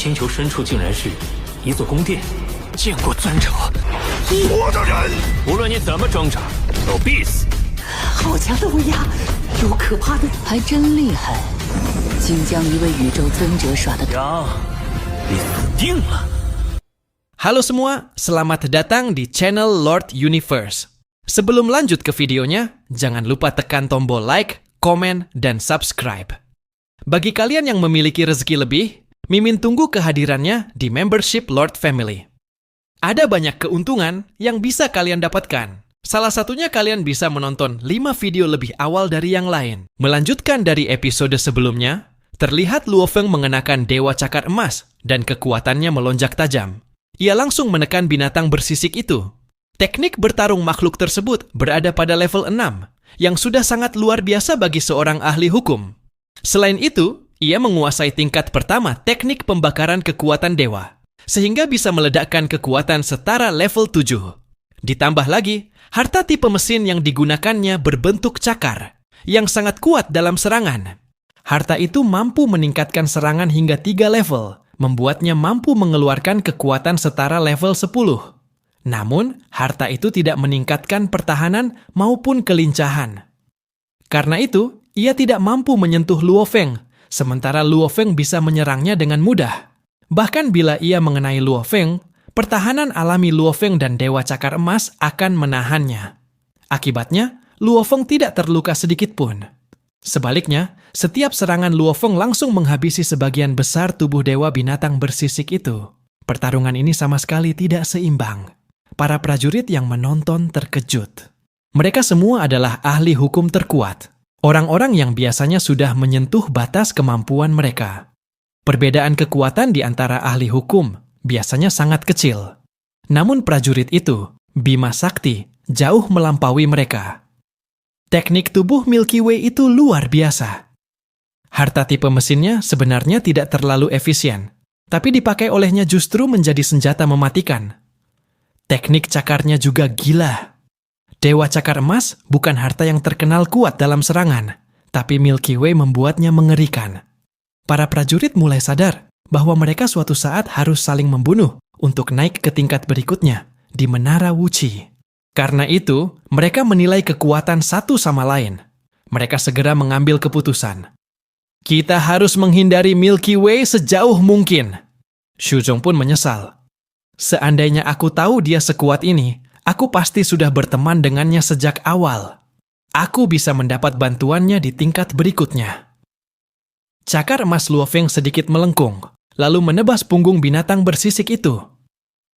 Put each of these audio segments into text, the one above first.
星球深处竟然是一座宫殿，见过尊者。我的人，无论你怎么挣扎，都必死。好强的威压，有可怕的，还真厉害，竟将一位宇宙尊者耍得杨，你死定了。Halo semua, selamat datang di channel Lord Universe. Sebelum lanjut ke videonya, jangan lupa tekan tombol like, komen, dan subscribe. Bagi kalian yang memiliki rezeki lebih, Mimin tunggu kehadirannya di membership Lord Family. Ada banyak keuntungan yang bisa kalian dapatkan. Salah satunya kalian bisa menonton 5 video lebih awal dari yang lain. Melanjutkan dari episode sebelumnya, terlihat Luo Feng mengenakan Dewa Cakar Emas dan kekuatannya melonjak tajam. Ia langsung menekan binatang bersisik itu. Teknik bertarung makhluk tersebut berada pada level 6, yang sudah sangat luar biasa bagi seorang ahli hukum. Selain itu, ia menguasai tingkat pertama teknik pembakaran kekuatan dewa, sehingga bisa meledakkan kekuatan setara level 7. Ditambah lagi, harta tipe mesin yang digunakannya berbentuk cakar, yang sangat kuat dalam serangan. Harta itu mampu meningkatkan serangan hingga 3 level, membuatnya mampu mengeluarkan kekuatan setara level 10. Namun, harta itu tidak meningkatkan pertahanan maupun kelincahan. Karena itu, ia tidak mampu menyentuh Luo Feng, sementara Luo Feng bisa menyerangnya dengan mudah. Bahkan bila ia mengenai Luo Feng, pertahanan alami Luo Feng dan Dewa Cakar Emas akan menahannya. Akibatnya, Luo Feng tidak terluka sedikit pun. Sebaliknya, setiap serangan Luo Feng langsung menghabisi sebagian besar tubuh dewa binatang bersisik itu. Pertarungan ini sama sekali tidak seimbang. Para prajurit yang menonton terkejut. Mereka semua adalah ahli hukum terkuat. Orang-orang yang biasanya sudah menyentuh batas kemampuan mereka. Perbedaan kekuatan di antara ahli hukum biasanya sangat kecil. Namun prajurit itu, Bima Sakti, jauh melampaui mereka. Teknik tubuh Milky Way itu luar biasa. Harta tipe mesinnya sebenarnya tidak terlalu efisien, tapi dipakai olehnya justru menjadi senjata mematikan. Teknik cakarnya juga gila. Dewa Cakar Emas bukan harta yang terkenal kuat dalam serangan, tapi Milky Way membuatnya mengerikan. Para prajurit mulai sadar bahwa mereka suatu saat harus saling membunuh untuk naik ke tingkat berikutnya di Menara Wuchi. Karena itu, mereka menilai kekuatan satu sama lain. Mereka segera mengambil keputusan. Kita harus menghindari Milky Way sejauh mungkin. Shuzong pun menyesal. Seandainya aku tahu dia sekuat ini, aku pasti sudah berteman dengannya sejak awal. Aku bisa mendapat bantuannya di tingkat berikutnya. Cakar emas Luo Feng sedikit melengkung, lalu menebas punggung binatang bersisik itu.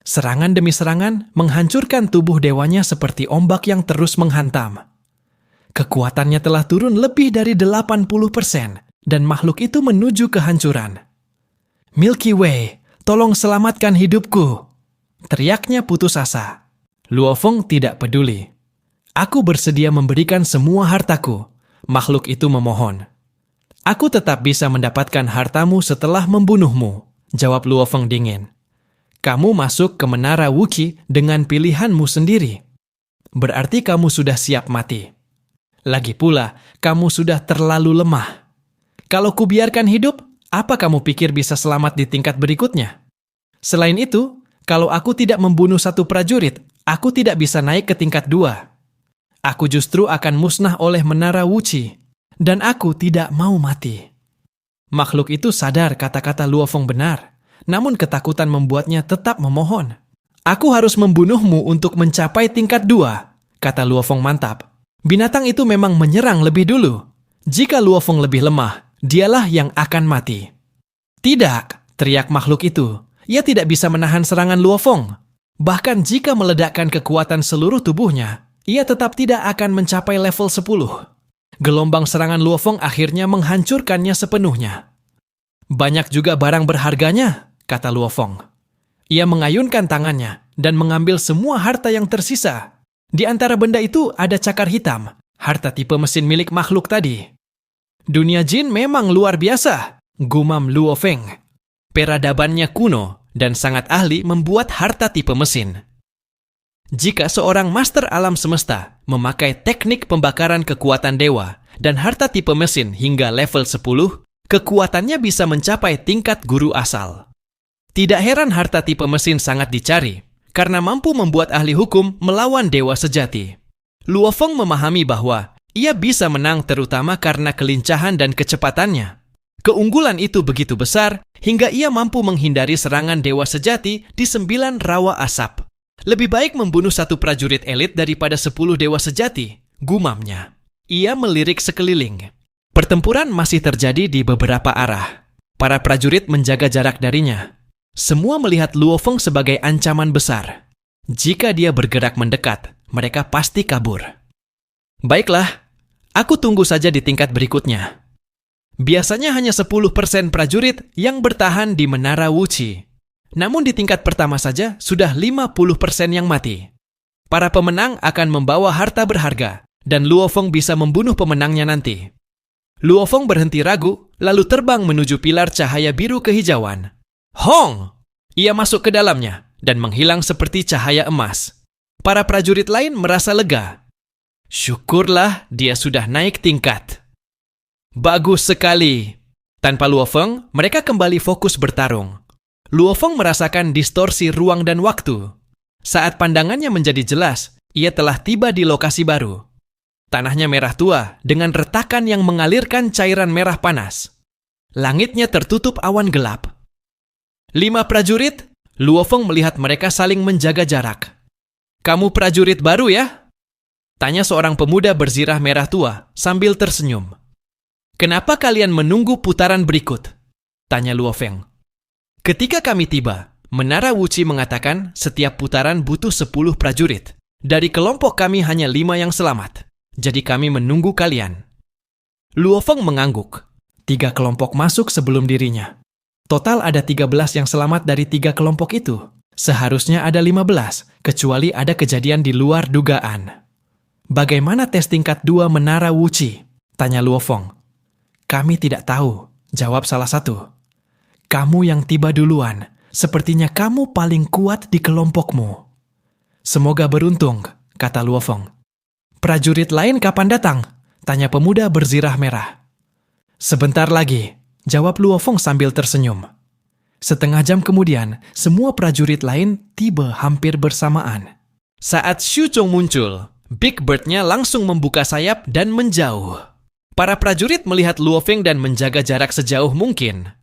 Serangan demi serangan menghancurkan tubuh dewanya seperti ombak yang terus menghantam. Kekuatannya telah turun lebih dari 80%, dan makhluk itu menuju kehancuran. Milky Way, tolong selamatkan hidupku! Teriaknya putus asa. Luo Feng tidak peduli. Aku bersedia memberikan semua hartaku. Makhluk itu memohon. Aku tetap bisa mendapatkan hartamu setelah membunuhmu, jawab Luo Feng dingin. Kamu masuk ke Menara Wuchi dengan pilihanmu sendiri. Berarti kamu sudah siap mati. Lagi pula, kamu sudah terlalu lemah. Kalau kubiarkan hidup, apa kamu pikir bisa selamat di tingkat berikutnya? Selain itu, kalau aku tidak membunuh satu prajurit, aku tidak bisa naik ke tingkat 2. Aku justru akan musnah oleh Menara Wuchi, dan aku tidak mau mati. Makhluk itu sadar kata-kata Luo Feng benar, namun ketakutan membuatnya tetap memohon. Aku harus membunuhmu untuk mencapai tingkat 2, kata Luo Feng mantap. Binatang itu memang menyerang lebih dulu. Jika Luo Feng lebih lemah, dialah yang akan mati. Tidak, teriak makhluk itu. Ia tidak bisa menahan serangan Luo Feng. Bahkan jika meledakkan kekuatan seluruh tubuhnya, ia tetap tidak akan mencapai level 10. Gelombang serangan Luo Feng akhirnya menghancurkannya sepenuhnya. Banyak juga barang berharganya, kata Luo Feng. Ia mengayunkan tangannya dan mengambil semua harta yang tersisa. Di antara benda itu ada cakar hitam, harta tipe mesin milik makhluk tadi. Dunia jin memang luar biasa, gumam Luo Feng. Peradabannya kuno dan sangat ahli membuat harta tipe mesin. Jika seorang master alam semesta memakai teknik pembakaran kekuatan dewa dan harta tipe mesin hingga level 10, kekuatannya bisa mencapai tingkat guru asal. Tidak heran harta tipe mesin sangat dicari, karena mampu membuat ahli hukum melawan dewa sejati. Luo Feng memahami bahwa ia bisa menang terutama karena kelincahan dan kecepatannya. Keunggulan itu begitu besar hingga ia mampu menghindari serangan dewa sejati di 9 rawa asap. Lebih baik membunuh 1 prajurit elit daripada 10 dewa sejati, gumamnya. Ia melirik sekeliling. Pertempuran masih terjadi di beberapa arah. Para prajurit menjaga jarak darinya. Semua melihat Luo Feng sebagai ancaman besar. Jika dia bergerak mendekat, mereka pasti kabur. Baiklah, aku tunggu saja di tingkat berikutnya. Biasanya hanya 10% prajurit yang bertahan di Menara Wuqi. Namun di tingkat pertama saja sudah 50% yang mati. Para pemenang akan membawa harta berharga, dan Luo Feng bisa membunuh pemenangnya nanti. Luo Feng berhenti ragu, lalu terbang menuju pilar cahaya biru kehijauan. Hong! Ia masuk ke dalamnya, dan menghilang seperti cahaya emas. Para prajurit lain merasa lega. Syukurlah dia sudah naik tingkat. Bagus sekali. Tanpa Luo Feng, mereka kembali fokus bertarung. Luo Feng merasakan distorsi ruang dan waktu. Saat pandangannya menjadi jelas, ia telah tiba di lokasi baru. Tanahnya merah tua dengan retakan yang mengalirkan cairan merah panas. Langitnya tertutup awan gelap. 5 prajurit, Luo Feng melihat mereka saling menjaga jarak. Kamu prajurit baru ya? Tanya seorang pemuda berzirah merah tua sambil tersenyum. Kenapa kalian menunggu putaran berikut? Tanya Luo Feng. Ketika kami tiba, Menara Wuqi mengatakan setiap putaran butuh 10 prajurit. Dari kelompok kami hanya 5 yang selamat. Jadi kami menunggu kalian. Luo Feng mengangguk. 3 kelompok masuk sebelum dirinya. Total ada 13 yang selamat dari 3 kelompok itu. Seharusnya ada 15, kecuali ada kejadian di luar dugaan. Bagaimana tes tingkat 2 Menara Wuqi? Tanya Luo Feng. Kami tidak tahu, jawab salah satu. Kamu yang tiba duluan, sepertinya kamu paling kuat di kelompokmu. Semoga beruntung, kata Luo Feng. Prajurit lain kapan datang? Tanya pemuda berzirah merah. Sebentar lagi, jawab Luo Feng sambil tersenyum. Setengah jam kemudian, semua prajurit lain tiba hampir bersamaan. Saat Xu Chong muncul, Big Bird-nya langsung membuka sayap dan menjauh. Para prajurit melihat Luo Feng dan menjaga jarak sejauh mungkin.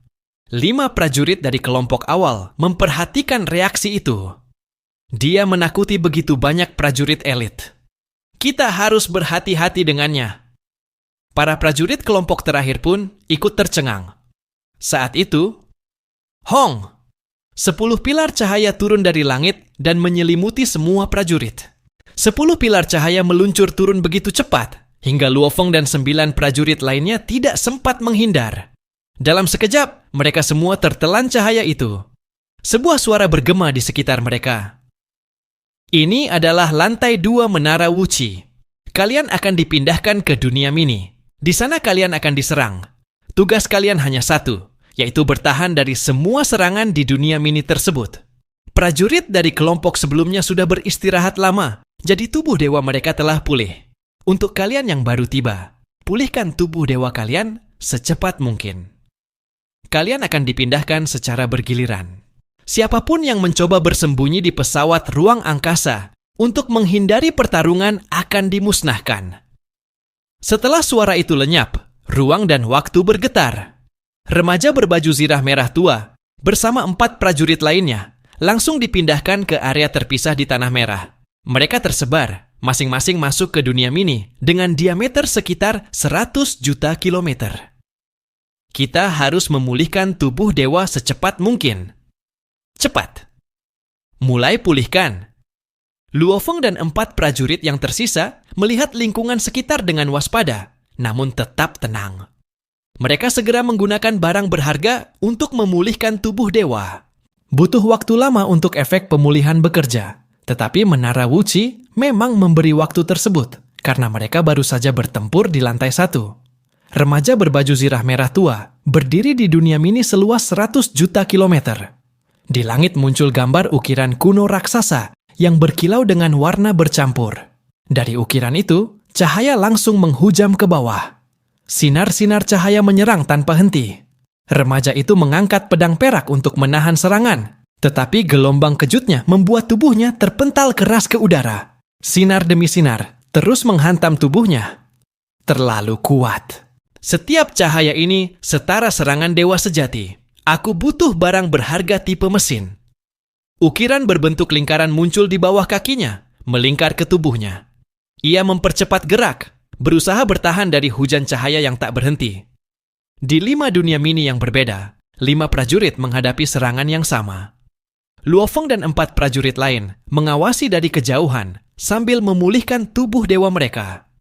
5 prajurit dari kelompok awal memperhatikan reaksi itu. Dia menakuti begitu banyak prajurit elit. Kita harus berhati-hati dengannya. Para prajurit kelompok terakhir pun ikut tercengang. Saat itu, Hong! 10 pilar cahaya turun dari langit dan menyelimuti semua prajurit. 10 pilar cahaya meluncur turun begitu cepat, hingga Luo Feng dan 9 prajurit lainnya tidak sempat menghindar. Dalam sekejap, mereka semua tertelan cahaya itu. Sebuah suara bergema di sekitar mereka. Ini adalah lantai 2 Menara Wuqi. Kalian akan dipindahkan ke dunia mini. Di sana kalian akan diserang. Tugas kalian hanya satu, yaitu bertahan dari semua serangan di dunia mini tersebut. Prajurit dari kelompok sebelumnya sudah beristirahat lama, jadi tubuh dewa mereka telah pulih. Untuk kalian yang baru tiba, pulihkan tubuh dewa kalian secepat mungkin. Kalian akan dipindahkan secara bergiliran. Siapapun yang mencoba bersembunyi di pesawat ruang angkasa untuk menghindari pertarungan akan dimusnahkan. Setelah suara itu lenyap, ruang dan waktu bergetar. Remaja berbaju zirah merah tua bersama 4 prajurit lainnya langsung dipindahkan ke area terpisah di Tanah Merah. Mereka tersebar, masing-masing masuk ke dunia mini dengan diameter sekitar 100 juta kilometer. Kita harus memulihkan tubuh dewa secepat mungkin. Cepat. Mulai pulihkan. Luo Feng dan 4 prajurit yang tersisa melihat lingkungan sekitar dengan waspada, namun tetap tenang. Mereka segera menggunakan barang berharga untuk memulihkan tubuh dewa. Butuh waktu lama untuk efek pemulihan bekerja. Tetapi Menara Wuqi memang memberi waktu tersebut karena mereka baru saja bertempur di lantai 1. Remaja berbaju zirah merah tua berdiri di dunia mini seluas 100 juta kilometer. Di langit muncul gambar ukiran kuno raksasa yang berkilau dengan warna bercampur. Dari ukiran itu, cahaya langsung menghujam ke bawah. Sinar-sinar cahaya menyerang tanpa henti. Remaja itu mengangkat pedang perak untuk menahan serangan, tetapi gelombang kejutnya membuat tubuhnya terpental keras ke udara. Sinar demi sinar terus menghantam tubuhnya. Terlalu kuat. Setiap cahaya ini setara serangan dewa sejati. Aku butuh barang berharga tipe mesin. Ukiran berbentuk lingkaran muncul di bawah kakinya, melingkar ke tubuhnya. Ia mempercepat gerak, berusaha bertahan dari hujan cahaya yang tak berhenti. Di 5 dunia mini yang berbeda, 5 prajurit menghadapi serangan yang sama. Luofeng dan 4 prajurit lain mengawasi dari kejauhan sambil memulihkan tubuh dewa mereka.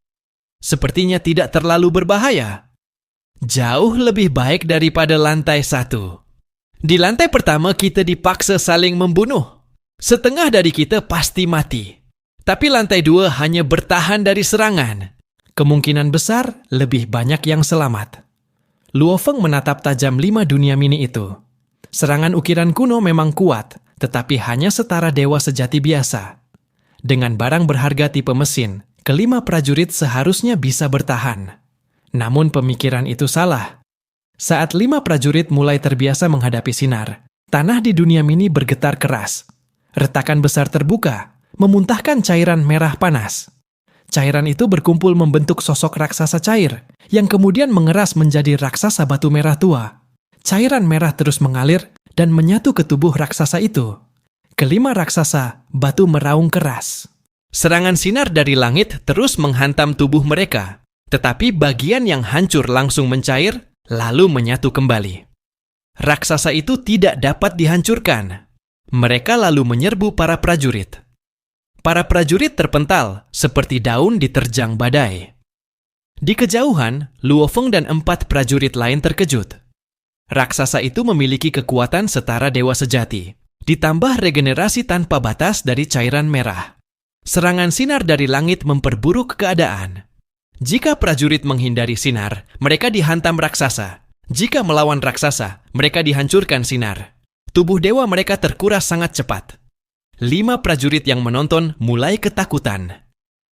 Sepertinya tidak terlalu berbahaya. Jauh lebih baik daripada lantai 1. Di lantai pertama kita dipaksa saling membunuh. Setengah dari kita pasti mati. Tapi lantai 2 hanya bertahan dari serangan. Kemungkinan besar lebih banyak yang selamat. Luofeng menatap tajam 5 dunia mini itu. Serangan ukiran kuno memang kuat, tetapi hanya setara dewa sejati biasa. Dengan barang berharga tipe mesin, kelima prajurit seharusnya bisa bertahan. Namun pemikiran itu salah. Saat 5 prajurit mulai terbiasa menghadapi sinar, tanah di dunia mini bergetar keras. Retakan besar terbuka, memuntahkan cairan merah panas. Cairan itu berkumpul membentuk sosok raksasa cair, yang kemudian mengeras menjadi raksasa batu merah tua. Cairan merah terus mengalir dan menyatu ke tubuh raksasa itu. Kelima raksasa, batu meraung keras. Serangan sinar dari langit terus menghantam tubuh mereka, tetapi bagian yang hancur langsung mencair, lalu menyatu kembali. Raksasa itu tidak dapat dihancurkan. Mereka lalu menyerbu para prajurit. Para prajurit terpental seperti daun diterjang badai. Di kejauhan, Luofeng dan 4 prajurit lain terkejut. Raksasa itu memiliki kekuatan setara dewa sejati, ditambah regenerasi tanpa batas dari cairan merah. Serangan sinar dari langit memperburuk keadaan. Jika prajurit menghindari sinar, mereka dihantam raksasa. Jika melawan raksasa, mereka dihancurkan sinar. Tubuh dewa mereka terkuras sangat cepat. 5 prajurit yang menonton mulai ketakutan.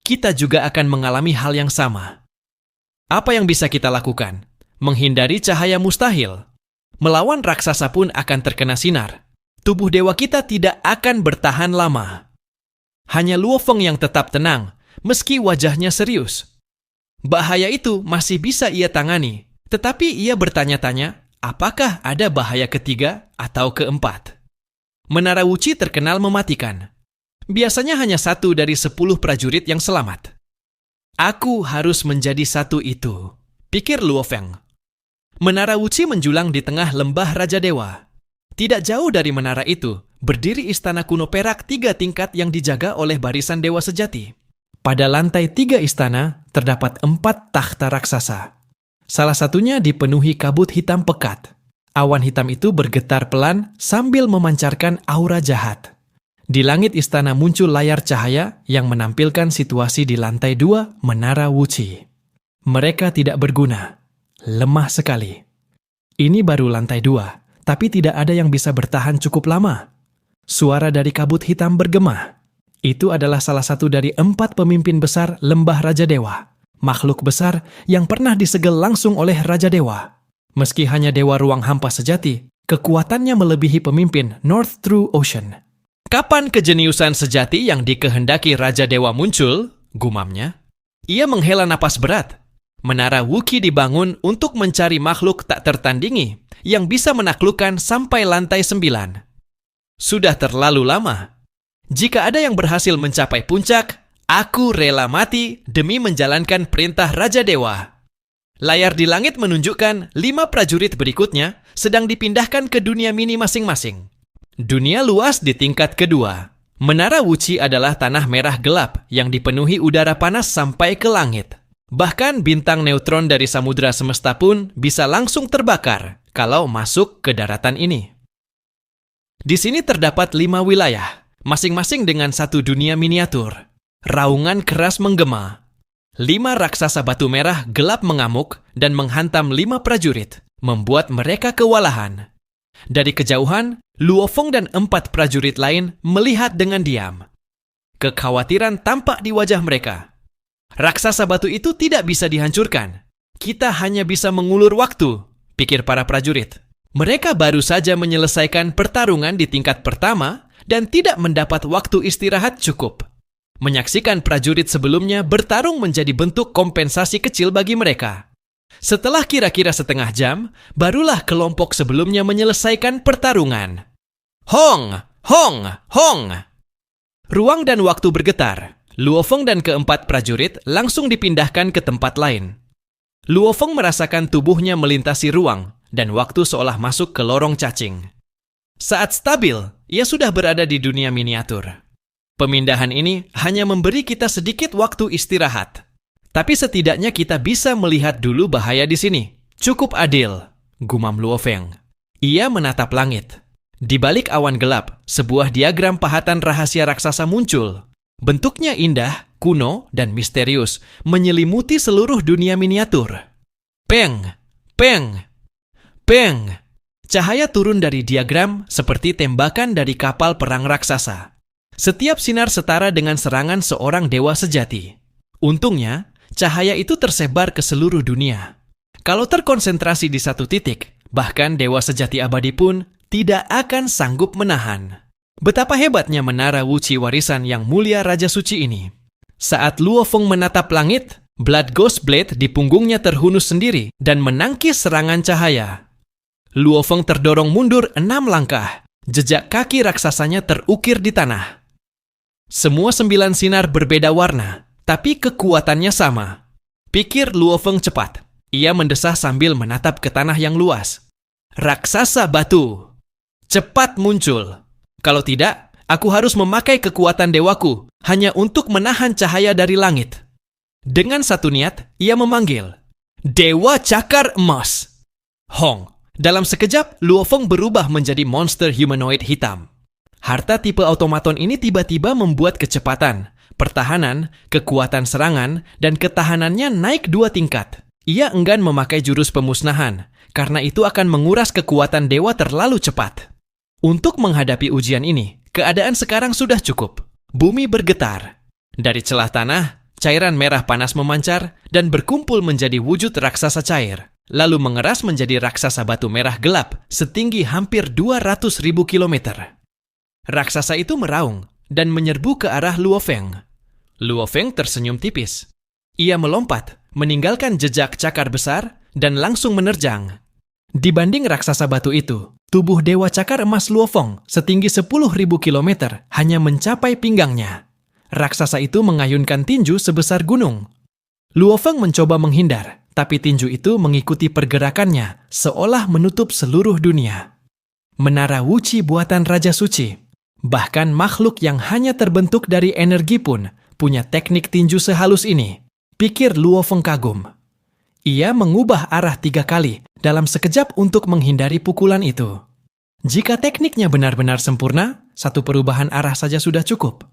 Kita juga akan mengalami hal yang sama. Apa yang bisa kita lakukan? Menghindari cahaya mustahil. Melawan raksasa pun akan terkena sinar. Tubuh dewa kita tidak akan bertahan lama. Hanya Luofeng yang tetap tenang, meski wajahnya serius. Bahaya itu masih bisa ia tangani, tetapi ia bertanya-tanya, apakah ada bahaya ketiga atau keempat? Menara Wuci terkenal mematikan. Biasanya hanya 1 dari 10 prajurit yang selamat. Aku harus menjadi satu itu, pikir Luofeng. Menara Wuci menjulang di tengah lembah Raja Dewa. Tidak jauh dari menara itu, berdiri istana kuno perak 3 tingkat yang dijaga oleh barisan dewa sejati. Pada lantai 3 istana, terdapat 4 takhta raksasa. Salah satunya dipenuhi kabut hitam pekat. Awan hitam itu bergetar pelan sambil memancarkan aura jahat. Di langit istana muncul layar cahaya yang menampilkan situasi di lantai 2 Menara Wuci. Mereka tidak berguna. Lemah sekali. Ini baru lantai 2, tapi tidak ada yang bisa bertahan cukup lama. Suara dari kabut hitam bergema. Itu adalah salah satu dari 4 pemimpin besar Lembah Raja Dewa. Makhluk besar yang pernah disegel langsung oleh Raja Dewa. Meski hanya dewa ruang hampa sejati, kekuatannya melebihi pemimpin North True Ocean. Kapan kejeniusan sejati yang dikehendaki Raja Dewa muncul? Gumamnya. Ia menghela napas berat. Menara Wuki dibangun untuk mencari makhluk tak tertandingi yang bisa menaklukkan sampai lantai 9. Sudah terlalu lama. Jika ada yang berhasil mencapai puncak, aku rela mati demi menjalankan perintah Raja Dewa. Layar di langit menunjukkan 5 prajurit berikutnya sedang dipindahkan ke dunia mini masing-masing. Dunia luas di tingkat kedua. Menara Wuci adalah tanah merah gelap yang dipenuhi udara panas sampai ke langit. Bahkan bintang neutron dari samudra semesta pun bisa langsung terbakar kalau masuk ke daratan ini. Di sini terdapat 5 wilayah, masing-masing dengan 1 dunia miniatur. Raungan keras menggema. 5 raksasa batu merah gelap mengamuk dan menghantam 5 prajurit, membuat mereka kewalahan. Dari kejauhan, Luofeng dan 4 prajurit lain melihat dengan diam. Kekhawatiran tampak di wajah mereka. Raksasa batu itu tidak bisa dihancurkan. Kita hanya bisa mengulur waktu, pikir para prajurit. Mereka baru saja menyelesaikan pertarungan di tingkat pertama dan tidak mendapat waktu istirahat cukup. Menyaksikan prajurit sebelumnya bertarung menjadi bentuk kompensasi kecil bagi mereka. Setelah kira-kira setengah jam, barulah kelompok sebelumnya menyelesaikan pertarungan. Hong! Hong! Hong! Ruang dan waktu bergetar. Luo Feng dan keempat prajurit langsung dipindahkan ke tempat lain. Luo Feng merasakan tubuhnya melintasi ruang dan waktu seolah masuk ke lorong cacing. Saat stabil, ia sudah berada di dunia miniatur. Pemindahan ini hanya memberi kita sedikit waktu istirahat. Tapi setidaknya kita bisa melihat dulu bahaya di sini. Cukup adil, gumam Luo Feng. Ia menatap langit. Di balik awan gelap, sebuah diagram pahatan rahasia raksasa muncul. Bentuknya indah, kuno, dan misterius, menyelimuti seluruh dunia miniatur. Peng! Peng! Peng! Cahaya turun dari diagram seperti tembakan dari kapal perang raksasa. Setiap sinar setara dengan serangan seorang dewa sejati. Untungnya, cahaya itu tersebar ke seluruh dunia. Kalau terkonsentrasi di satu titik, bahkan dewa sejati abadi pun tidak akan sanggup menahan. Betapa hebatnya menara Wuci warisan yang mulia Raja Suci ini. Saat Luo Feng menatap langit, Blood Ghost Blade di punggungnya terhunus sendiri dan menangkis serangan cahaya. Luo Feng terdorong mundur 6 langkah. Jejak kaki raksasanya terukir di tanah. Semua 9 sinar berbeda warna, tapi kekuatannya sama. Pikir Luo Feng cepat. Ia mendesah sambil menatap ke tanah yang luas. Raksasa batu. Cepat muncul. Kalau tidak, aku harus memakai kekuatan dewaku hanya untuk menahan cahaya dari langit. Dengan satu niat, ia memanggil. Dewa Cakar Emas. Hong. Dalam sekejap, Luo Feng berubah menjadi monster humanoid hitam. Harta tipe automaton ini tiba-tiba membuat kecepatan, pertahanan, kekuatan serangan, dan ketahanannya naik 2 tingkat. Ia enggan memakai jurus pemusnahan, karena itu akan menguras kekuatan dewa terlalu cepat. Untuk menghadapi ujian ini, keadaan sekarang sudah cukup. Bumi bergetar. Dari celah tanah, cairan merah panas memancar dan berkumpul menjadi wujud raksasa cair, lalu mengeras menjadi raksasa batu merah gelap setinggi hampir 200.000 kilometer. Raksasa itu meraung dan menyerbu ke arah Luo Feng. Luo Feng tersenyum tipis. Ia melompat, meninggalkan jejak cakar besar, dan langsung menerjang. Dibanding raksasa batu itu, tubuh Dewa Cakar Emas Luo Feng setinggi 10.000 kilometer hanya mencapai pinggangnya. Raksasa itu mengayunkan tinju sebesar gunung. Luo Feng mencoba menghindar, tapi tinju itu mengikuti pergerakannya seolah menutup seluruh dunia. Menara Wuci buatan Raja Suci. Bahkan makhluk yang hanya terbentuk dari energi pun punya teknik tinju sehalus ini. Pikir Luo Feng kagum. Ia mengubah arah 3 kali dalam sekejap untuk menghindari pukulan itu. Jika tekniknya benar-benar sempurna, satu perubahan arah saja sudah cukup.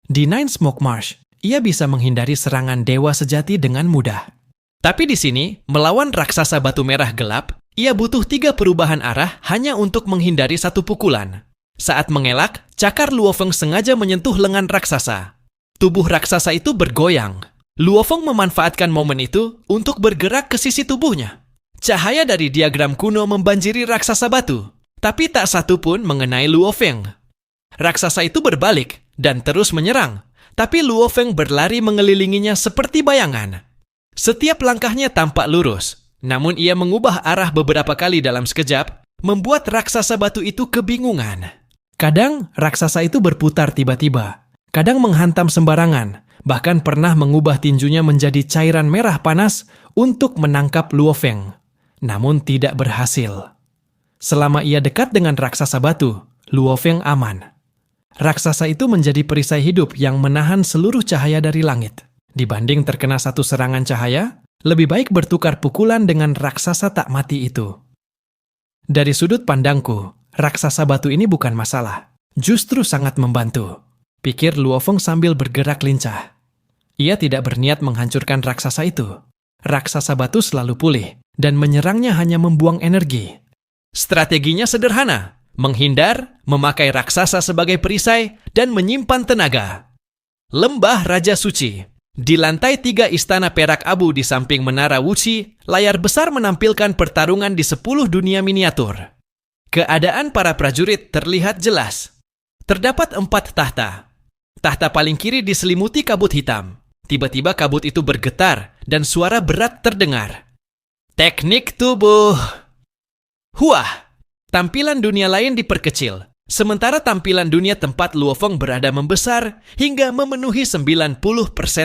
Di Nine Smoke Marsh, ia bisa menghindari serangan dewa sejati dengan mudah. Tapi di sini, melawan raksasa batu merah gelap, ia butuh 3 perubahan arah hanya untuk menghindari satu pukulan. Saat mengelak, cakar Luo Feng sengaja menyentuh lengan raksasa. Tubuh raksasa itu bergoyang. Luo Feng memanfaatkan momen itu untuk bergerak ke sisi tubuhnya. Cahaya dari diagram kuno membanjiri raksasa batu, tapi tak satu pun mengenai Luo Feng. Raksasa itu berbalik dan terus menyerang, tapi Luo Feng berlari mengelilinginya seperti bayangan. Setiap langkahnya tampak lurus, namun ia mengubah arah beberapa kali dalam sekejap, membuat raksasa batu itu kebingungan. Kadang raksasa itu berputar tiba-tiba, kadang menghantam sembarangan, bahkan pernah mengubah tinjunya menjadi cairan merah panas untuk menangkap Luo Feng, namun tidak berhasil. Selama ia dekat dengan raksasa batu, Luo Feng aman. Raksasa itu menjadi perisai hidup yang menahan seluruh cahaya dari langit. Dibanding terkena satu serangan cahaya, lebih baik bertukar pukulan dengan raksasa tak mati itu. Dari sudut pandangku, raksasa batu ini bukan masalah, justru sangat membantu. Pikir Luo Feng sambil bergerak lincah. Ia tidak berniat menghancurkan raksasa itu. Raksasa batu selalu pulih, dan menyerangnya hanya membuang energi. Strateginya sederhana, menghindar, memakai raksasa sebagai perisai, dan menyimpan tenaga. Lembah Raja Suci. Di lantai 3 istana perak abu di samping menara Wuxi, layar besar menampilkan pertarungan di 10 dunia miniatur. Keadaan para prajurit terlihat jelas. Terdapat 4 tahta. Tahta paling kiri diselimuti kabut hitam. Tiba-tiba kabut itu bergetar dan suara berat terdengar. Teknik tubuh. Huah! Tampilan dunia lain diperkecil. Sementara tampilan dunia tempat Luo Feng berada membesar hingga memenuhi 90%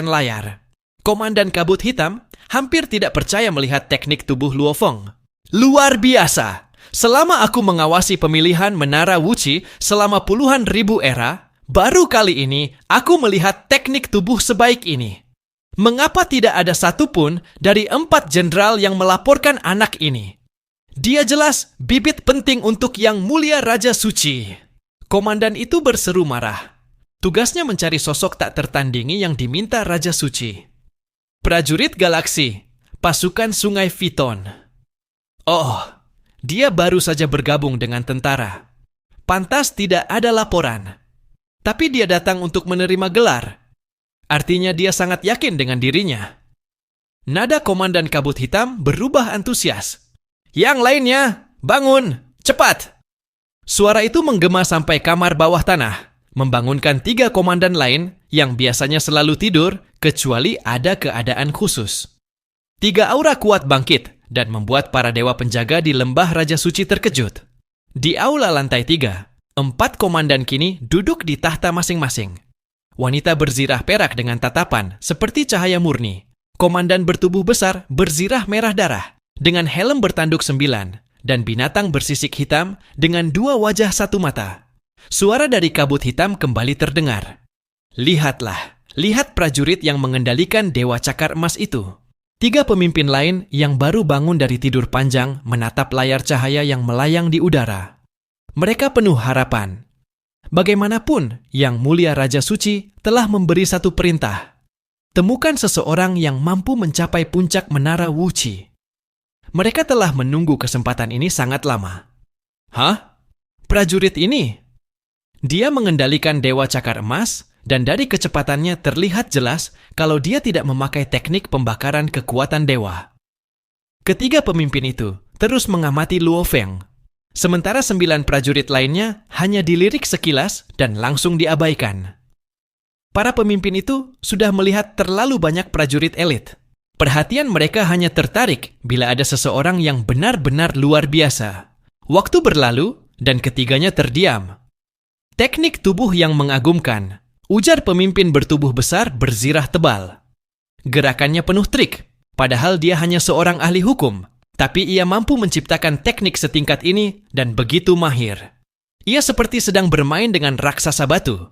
layar. Komandan kabut hitam hampir tidak percaya melihat teknik tubuh Luo Feng. Luar biasa! Selama aku mengawasi pemilihan menara Wuxi selama puluhan ribu era, baru kali ini aku melihat teknik tubuh sebaik ini. Mengapa tidak ada satupun dari 4 jenderal yang melaporkan anak ini? Dia jelas bibit penting untuk Yang Mulia Raja Suci. Komandan itu berseru marah. Tugasnya mencari sosok tak tertandingi yang diminta Raja Suci. Prajurit Galaksi, pasukan Sungai Fiton. Oh, dia baru saja bergabung dengan tentara. Pantas tidak ada laporan. Tapi dia datang untuk menerima gelar. Artinya dia sangat yakin dengan dirinya. Nada komandan kabut hitam berubah antusias. Yang lainnya, bangun, cepat! Suara itu menggema sampai kamar bawah tanah, membangunkan 3 komandan lain yang biasanya selalu tidur, kecuali ada keadaan khusus. 3 aura kuat bangkit dan membuat para dewa penjaga di lembah Raja Suci terkejut. Di aula lantai 3, 4 komandan kini duduk di tahta masing-masing. Wanita berzirah perak dengan tatapan seperti cahaya murni. Komandan bertubuh besar berzirah merah darah, dengan helm bertanduk 9, dan binatang bersisik hitam dengan 2 wajah 1 mata. Suara dari kabut hitam kembali terdengar. Lihatlah, lihat prajurit yang mengendalikan Dewa Cakar Emas itu. 3 pemimpin lain yang baru bangun dari tidur panjang menatap layar cahaya yang melayang di udara. Mereka penuh harapan. Bagaimanapun, Yang Mulia Raja Suci telah memberi satu perintah. Temukan seseorang yang mampu mencapai puncak menara Wuxi. Mereka telah menunggu kesempatan ini sangat lama. Hah? Prajurit ini? Dia mengendalikan Dewa Cakar Emas, dan dari kecepatannya terlihat jelas kalau dia tidak memakai teknik pembakaran kekuatan dewa. Ketiga pemimpin itu terus mengamati Luo Feng. Sementara 9 prajurit lainnya hanya dilirik sekilas dan langsung diabaikan. Para pemimpin itu sudah melihat terlalu banyak prajurit elit. Perhatian mereka hanya tertarik bila ada seseorang yang benar-benar luar biasa. Waktu berlalu dan ketiganya terdiam. Teknik tubuh yang mengagumkan, ujar pemimpin bertubuh besar berzirah tebal. Gerakannya penuh trik, padahal dia hanya seorang ahli hukum. Tapi ia mampu menciptakan teknik setingkat ini dan begitu mahir. Ia seperti sedang bermain dengan raksasa batu.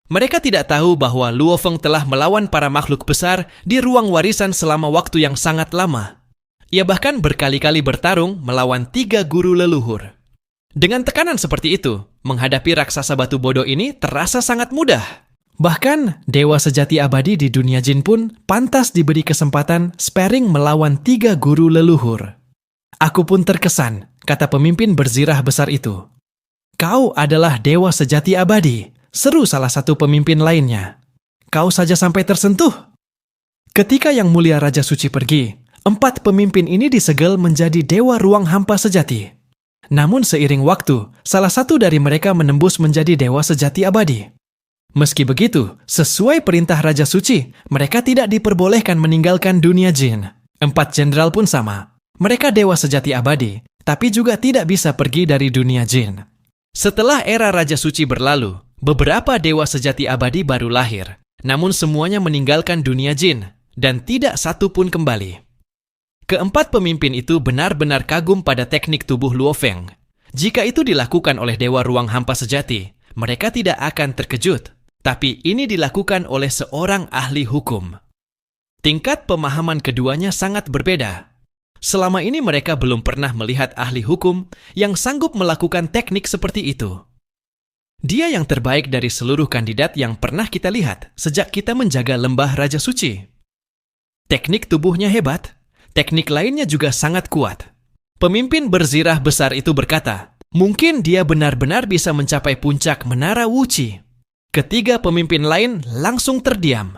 Mereka tidak tahu bahwa Luo Feng telah melawan para makhluk besar di ruang warisan selama waktu yang sangat lama. Ia bahkan berkali-kali bertarung melawan 3 guru leluhur. Dengan tekanan seperti itu, menghadapi raksasa batu bodoh ini terasa sangat mudah. Bahkan, dewa sejati abadi di dunia jin pun pantas diberi kesempatan sparring melawan 3 guru leluhur. Aku pun terkesan, kata pemimpin berzirah besar itu. Kau adalah dewa sejati abadi, seru salah satu pemimpin lainnya. Kau saja sampai tersentuh. Ketika Yang Mulia Raja Suci pergi, 4 pemimpin ini disegel menjadi dewa ruang hampa sejati. Namun seiring waktu, salah satu dari mereka menembus menjadi dewa sejati abadi. Meski begitu, sesuai perintah Raja Suci, mereka tidak diperbolehkan meninggalkan dunia jin. 4 jenderal pun sama. Mereka dewa sejati abadi, tapi juga tidak bisa pergi dari dunia jin. Setelah era Raja Suci berlalu, beberapa dewa sejati abadi baru lahir. Namun semuanya meninggalkan dunia jin, dan tidak satu pun kembali. Keempat pemimpin itu benar-benar kagum pada teknik tubuh Luo Feng. Jika itu dilakukan oleh dewa ruang hampa sejati, mereka tidak akan terkejut. Tapi ini dilakukan oleh seorang ahli hukum. Tingkat pemahaman keduanya sangat berbeda. Selama ini mereka belum pernah melihat ahli hukum yang sanggup melakukan teknik seperti itu. Dia yang terbaik dari seluruh kandidat yang pernah kita lihat sejak kita menjaga lembah Raja Suci. Teknik tubuhnya hebat, teknik lainnya juga sangat kuat. Pemimpin berzirah besar itu berkata, mungkin dia benar-benar bisa mencapai puncak menara Wuxi. Ketiga pemimpin lain langsung terdiam.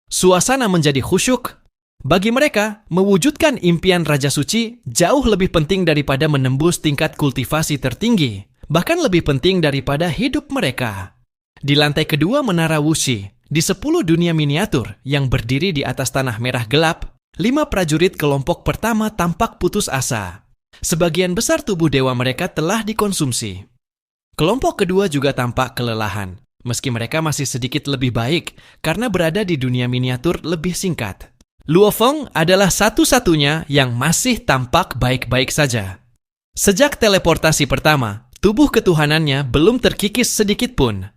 Suasana menjadi khusyuk. Bagi mereka, mewujudkan impian Raja Suci jauh lebih penting daripada menembus tingkat kultivasi tertinggi, bahkan lebih penting daripada hidup mereka. Di lantai kedua Menara Wuxi, di 10 dunia miniatur yang berdiri di atas tanah merah gelap, 5 prajurit kelompok pertama tampak putus asa. Sebagian besar tubuh dewa mereka telah dikonsumsi. Kelompok kedua juga tampak kelelahan, meski mereka masih sedikit lebih baik karena berada di dunia miniatur lebih singkat. Luo Feng adalah satu-satunya yang masih tampak baik-baik saja. Sejak teleportasi pertama, tubuh ketuhanannya belum terkikis sedikit pun.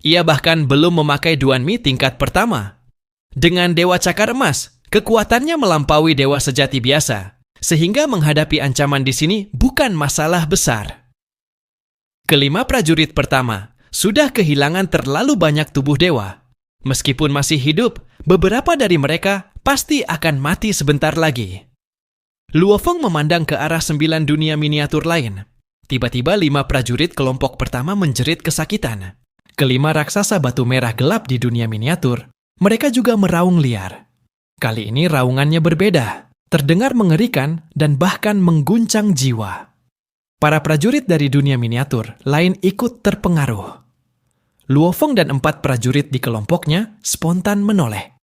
Ia bahkan belum memakai Duan Mi tingkat pertama. Dengan Dewa Cakar Emas, kekuatannya melampaui dewa sejati biasa, sehingga menghadapi ancaman di sini bukan masalah besar. Kelima prajurit pertama sudah kehilangan terlalu banyak tubuh dewa. Meskipun masih hidup, beberapa dari mereka pasti akan mati sebentar lagi. Luo Feng memandang ke arah 9 dunia miniatur lain. Tiba-tiba 5 prajurit kelompok pertama menjerit kesakitan. Kelima raksasa batu merah gelap di dunia miniatur, mereka juga meraung liar. Kali ini raungannya berbeda, terdengar mengerikan dan bahkan mengguncang jiwa. Para prajurit dari dunia miniatur lain ikut terpengaruh. Luo Feng dan 4 prajurit di kelompoknya spontan menoleh.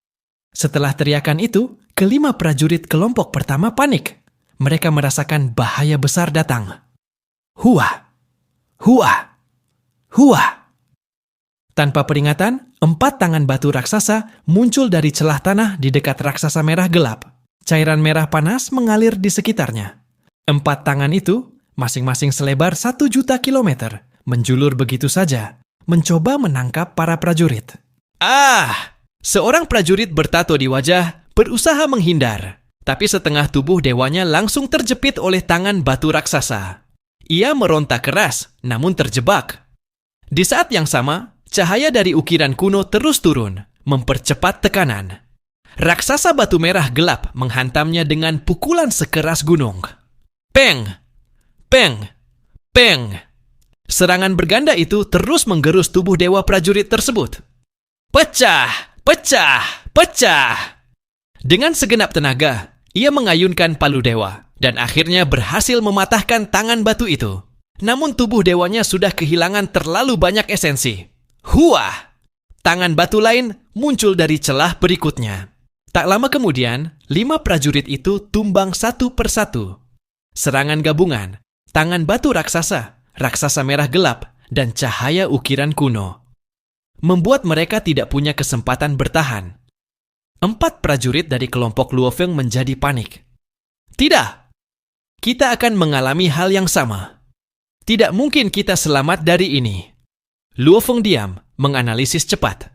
Setelah teriakan itu, kelima prajurit kelompok pertama panik. Mereka merasakan bahaya besar datang. Hua! Hua! Hua! Tanpa peringatan, 4 tangan batu raksasa muncul dari celah tanah di dekat raksasa merah gelap. Cairan merah panas mengalir di sekitarnya. 4 tangan itu, masing-masing selebar 1 juta kilometer, menjulur begitu saja, mencoba menangkap para prajurit. Seorang prajurit bertato di wajah berusaha menghindar, tapi setengah tubuh dewanya langsung terjepit oleh tangan batu raksasa. Ia meronta keras, namun terjebak. Di saat yang sama, cahaya dari ukiran kuno terus turun, mempercepat tekanan. Raksasa batu merah gelap menghantamnya dengan pukulan sekeras gunung. Peng! Peng! Peng! Serangan berganda itu terus menggerus tubuh dewa prajurit tersebut. Pecah! Pecah! Pecah! Dengan segenap tenaga, ia mengayunkan palu dewa dan akhirnya berhasil mematahkan tangan batu itu. Namun tubuh dewanya sudah kehilangan terlalu banyak esensi. Hua! Tangan batu lain muncul dari celah berikutnya. Tak lama kemudian, 5 prajurit itu tumbang satu persatu. Serangan gabungan, tangan batu raksasa, raksasa merah gelap, dan cahaya ukiran kuno membuat mereka tidak punya kesempatan bertahan. 4 prajurit dari kelompok Luo Feng menjadi panik. Tidak! Kita akan mengalami hal yang sama. Tidak mungkin kita selamat dari ini. Luo Feng diam, menganalisis cepat.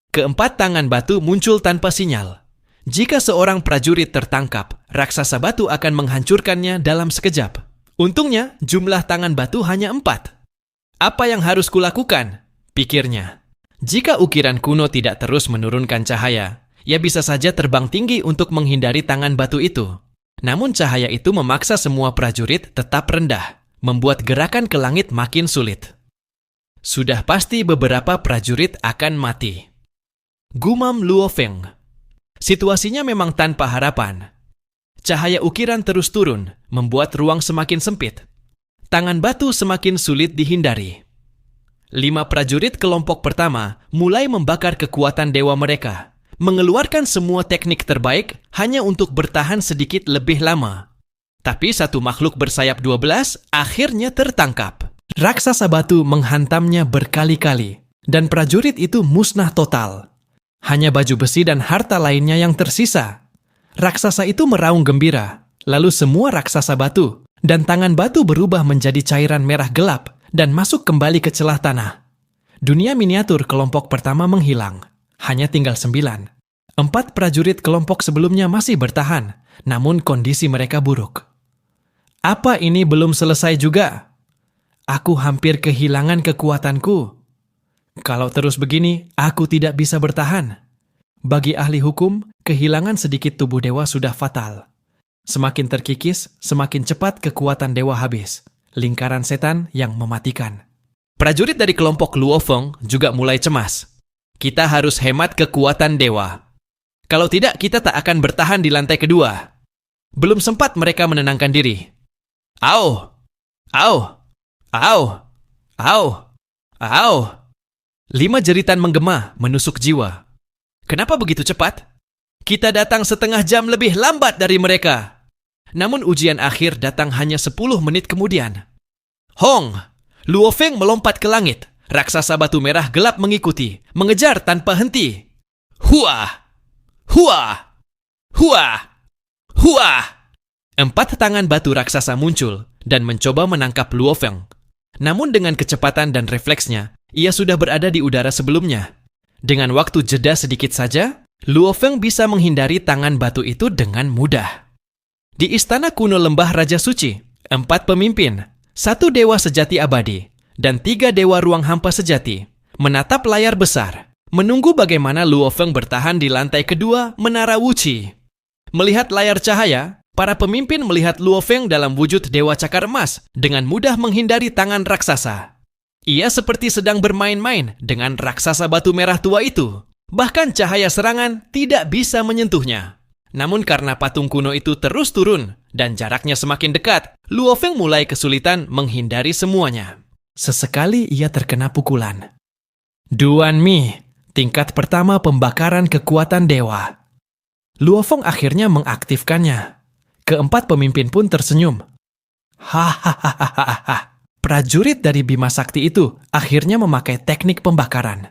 Keempat tangan batu muncul tanpa sinyal. Jika seorang prajurit tertangkap, raksasa batu akan menghancurkannya dalam sekejap. Untungnya, jumlah tangan batu hanya 4. Apa yang harus kulakukan? Pikirnya. Jika ukiran kuno tidak terus menurunkan cahaya, ia bisa saja terbang tinggi untuk menghindari tangan batu itu. Namun cahaya itu memaksa semua prajurit tetap rendah, membuat gerakan ke langit makin sulit. Sudah pasti beberapa prajurit akan mati. Gumam Luo Feng. Situasinya memang tanpa harapan. Cahaya ukiran terus turun, membuat ruang semakin sempit. Tangan batu semakin sulit dihindari. 5 prajurit kelompok pertama mulai membakar kekuatan dewa mereka, mengeluarkan semua teknik terbaik hanya untuk bertahan sedikit lebih lama. Tapi satu makhluk bersayap 12 akhirnya tertangkap. Raksasa batu menghantamnya berkali-kali, dan prajurit itu musnah total. Hanya baju besi dan harta lainnya yang tersisa. Raksasa itu meraung gembira, lalu semua raksasa batu dan tangan batu berubah menjadi cairan merah gelap dan masuk kembali ke celah tanah. Dunia miniatur kelompok pertama menghilang. Hanya tinggal 9. 4 prajurit kelompok sebelumnya masih bertahan, namun kondisi mereka buruk. Apa ini belum selesai juga? Aku hampir kehilangan kekuatanku. Kalau terus begini, aku tidak bisa bertahan. Bagi ahli hukum, kehilangan sedikit tubuh dewa sudah fatal. Semakin terkikis, semakin cepat kekuatan dewa habis. Lingkaran setan yang mematikan. Prajurit dari kelompok Luo Feng juga mulai cemas. Kita harus hemat kekuatan dewa. Kalau tidak, kita tak akan bertahan di lantai kedua. Belum sempat mereka menenangkan diri. Au! Au! Au! Au! Au! 5 jeritan menggema menusuk jiwa. Kenapa begitu cepat? Kita datang setengah jam lebih lambat dari mereka. Namun ujian akhir datang hanya 10 menit kemudian. Hong! Luo Feng melompat ke langit. Raksasa batu merah gelap mengikuti, mengejar tanpa henti. Hua! Hua! Hua! Hua! 4 tangan batu raksasa muncul dan mencoba menangkap Luo Feng. Namun dengan kecepatan dan refleksnya, ia sudah berada di udara sebelumnya. Dengan waktu jeda sedikit saja, Luo Feng bisa menghindari tangan batu itu dengan mudah. Di istana kuno lembah Raja Suci, 4 pemimpin, 1 dewa sejati abadi, dan 3 dewa ruang hampa sejati menatap layar besar, menunggu bagaimana Luo Feng bertahan di lantai kedua Menara Wuqi. Melihat layar cahaya, para pemimpin melihat Luo Feng dalam wujud dewa cakar emas dengan mudah menghindari tangan raksasa. Ia seperti sedang bermain-main dengan raksasa batu merah tua itu. Bahkan cahaya serangan tidak bisa menyentuhnya. Namun karena patung kuno itu terus turun dan jaraknya semakin dekat, Luo Feng mulai kesulitan menghindari semuanya. Sesekali ia terkena pukulan. Duan Mi, tingkat pertama pembakaran kekuatan dewa. Luo Feng akhirnya mengaktifkannya. Keempat pemimpin pun tersenyum. Hahaha. Prajurit dari Bima Sakti itu akhirnya memakai teknik pembakaran.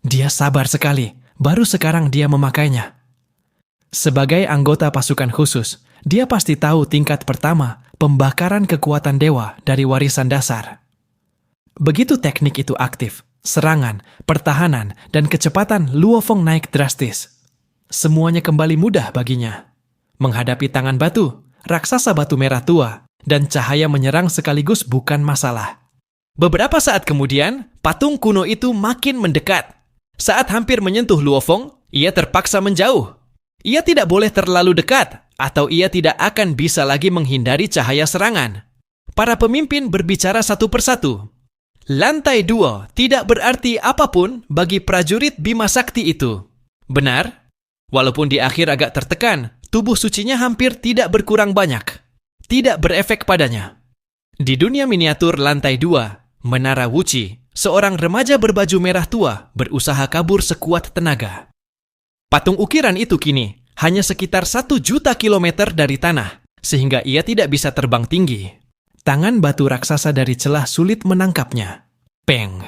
Dia sabar sekali, baru sekarang dia memakainya. Sebagai anggota pasukan khusus, dia pasti tahu tingkat pertama pembakaran kekuatan dewa dari warisan dasar. Begitu teknik itu aktif, serangan, pertahanan, dan kecepatan Luo Feng naik drastis. Semuanya kembali mudah baginya. Menghadapi tangan batu, raksasa batu merah tua, dan cahaya menyerang sekaligus bukan masalah. Beberapa saat kemudian, patung kuno itu makin mendekat. Saat hampir menyentuh Luo Feng, ia terpaksa menjauh. Ia tidak boleh terlalu dekat, atau ia tidak akan bisa lagi menghindari cahaya serangan. Para pemimpin berbicara satu persatu. Lantai 2 tidak berarti apapun bagi prajurit Bima Sakti itu. Benar? Walaupun di akhir agak tertekan, tubuh sucinya hampir tidak berkurang banyak. Tidak berefek padanya. Di dunia miniatur lantai 2, Menara Wuqi, seorang remaja berbaju merah tua berusaha kabur sekuat tenaga. Patung ukiran itu kini hanya sekitar 1 juta kilometer dari tanah, sehingga ia tidak bisa terbang tinggi. Tangan batu raksasa dari celah sulit menangkapnya. Peng,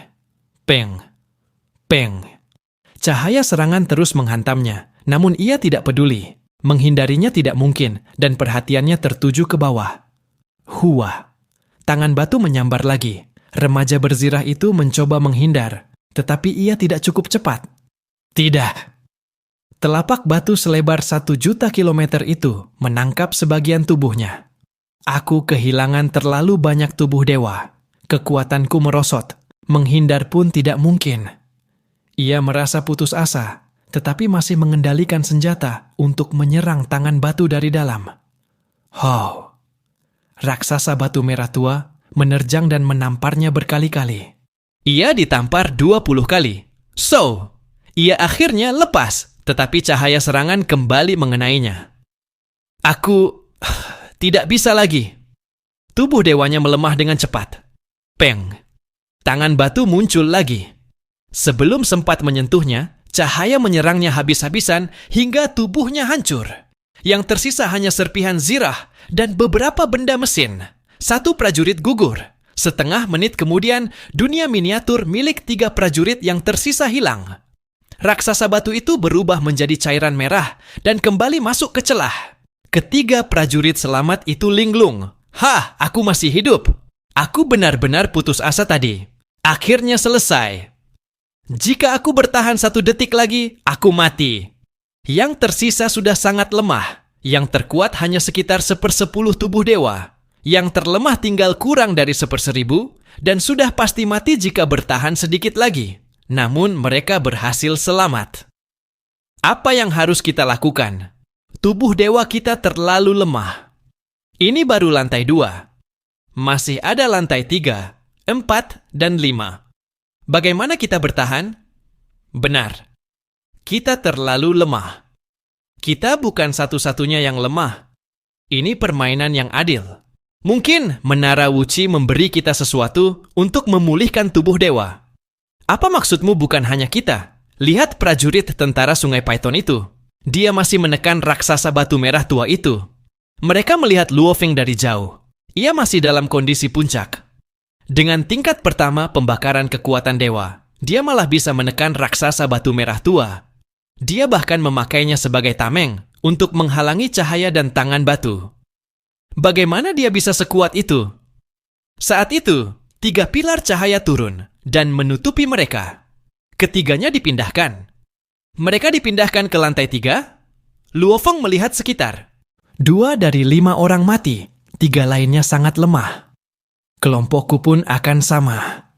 peng, peng. Cahaya serangan terus menghantamnya, namun ia tidak peduli. Menghindarinya tidak mungkin, dan perhatiannya tertuju ke bawah. Hua. Tangan batu menyambar lagi. Remaja berzirah itu mencoba menghindar, tetapi ia tidak cukup cepat. Tidak. Telapak batu selebar 1 juta kilometer itu menangkap sebagian tubuhnya. Aku kehilangan terlalu banyak tubuh dewa. Kekuatanku merosot. Menghindar pun tidak mungkin. Ia merasa putus asa, tetapi masih mengendalikan senjata untuk menyerang tangan batu dari dalam. How! Raksasa batu merah tua menerjang dan menamparnya berkali-kali. Ia ditampar 20 kali. So, ia akhirnya lepas, tetapi cahaya serangan kembali mengenainya. Aku tidak bisa lagi. Tubuh dewanya melemah dengan cepat. Peng! Tangan batu muncul lagi. Sebelum sempat menyentuhnya, cahaya menyerangnya habis-habisan hingga tubuhnya hancur. Yang tersisa hanya serpihan zirah dan beberapa benda mesin. 1 prajurit gugur. Setengah menit kemudian, dunia miniatur milik 3 prajurit yang tersisa hilang. Raksasa batu itu berubah menjadi cairan merah dan kembali masuk ke celah. Ketiga prajurit selamat itu linglung. Hah, aku masih hidup. Aku benar-benar putus asa tadi. Akhirnya selesai. Jika aku bertahan 1 detik lagi, aku mati. Yang tersisa sudah sangat lemah. Yang terkuat hanya sekitar 1/10 tubuh dewa. Yang terlemah tinggal kurang dari 1/1000 dan sudah pasti mati jika bertahan sedikit lagi. Namun mereka berhasil selamat. Apa yang harus kita lakukan? Tubuh dewa kita terlalu lemah. Ini baru lantai 2. Masih ada lantai 3, 4, dan 5. Bagaimana kita bertahan? Benar. Kita terlalu lemah. Kita bukan satu-satunya yang lemah. Ini permainan yang adil. Mungkin Menara Wuci memberi kita sesuatu untuk memulihkan tubuh dewa. Apa maksudmu bukan hanya kita? Lihat prajurit tentara Sungai Python itu. Dia masih menekan raksasa batu merah tua itu. Mereka melihat Luo Feng dari jauh. Ia masih dalam kondisi puncak. Dengan tingkat pertama pembakaran kekuatan dewa, dia malah bisa menekan raksasa batu merah tua. Dia bahkan memakainya sebagai tameng untuk menghalangi cahaya dan tangan batu. Bagaimana dia bisa sekuat itu? Saat itu, 3 pilar cahaya turun dan menutupi mereka. Ketiganya dipindahkan. Mereka dipindahkan ke lantai 3. Luo Feng melihat sekitar. 2 dari 5 orang mati, 3 lainnya sangat lemah. Kelompokku pun akan sama.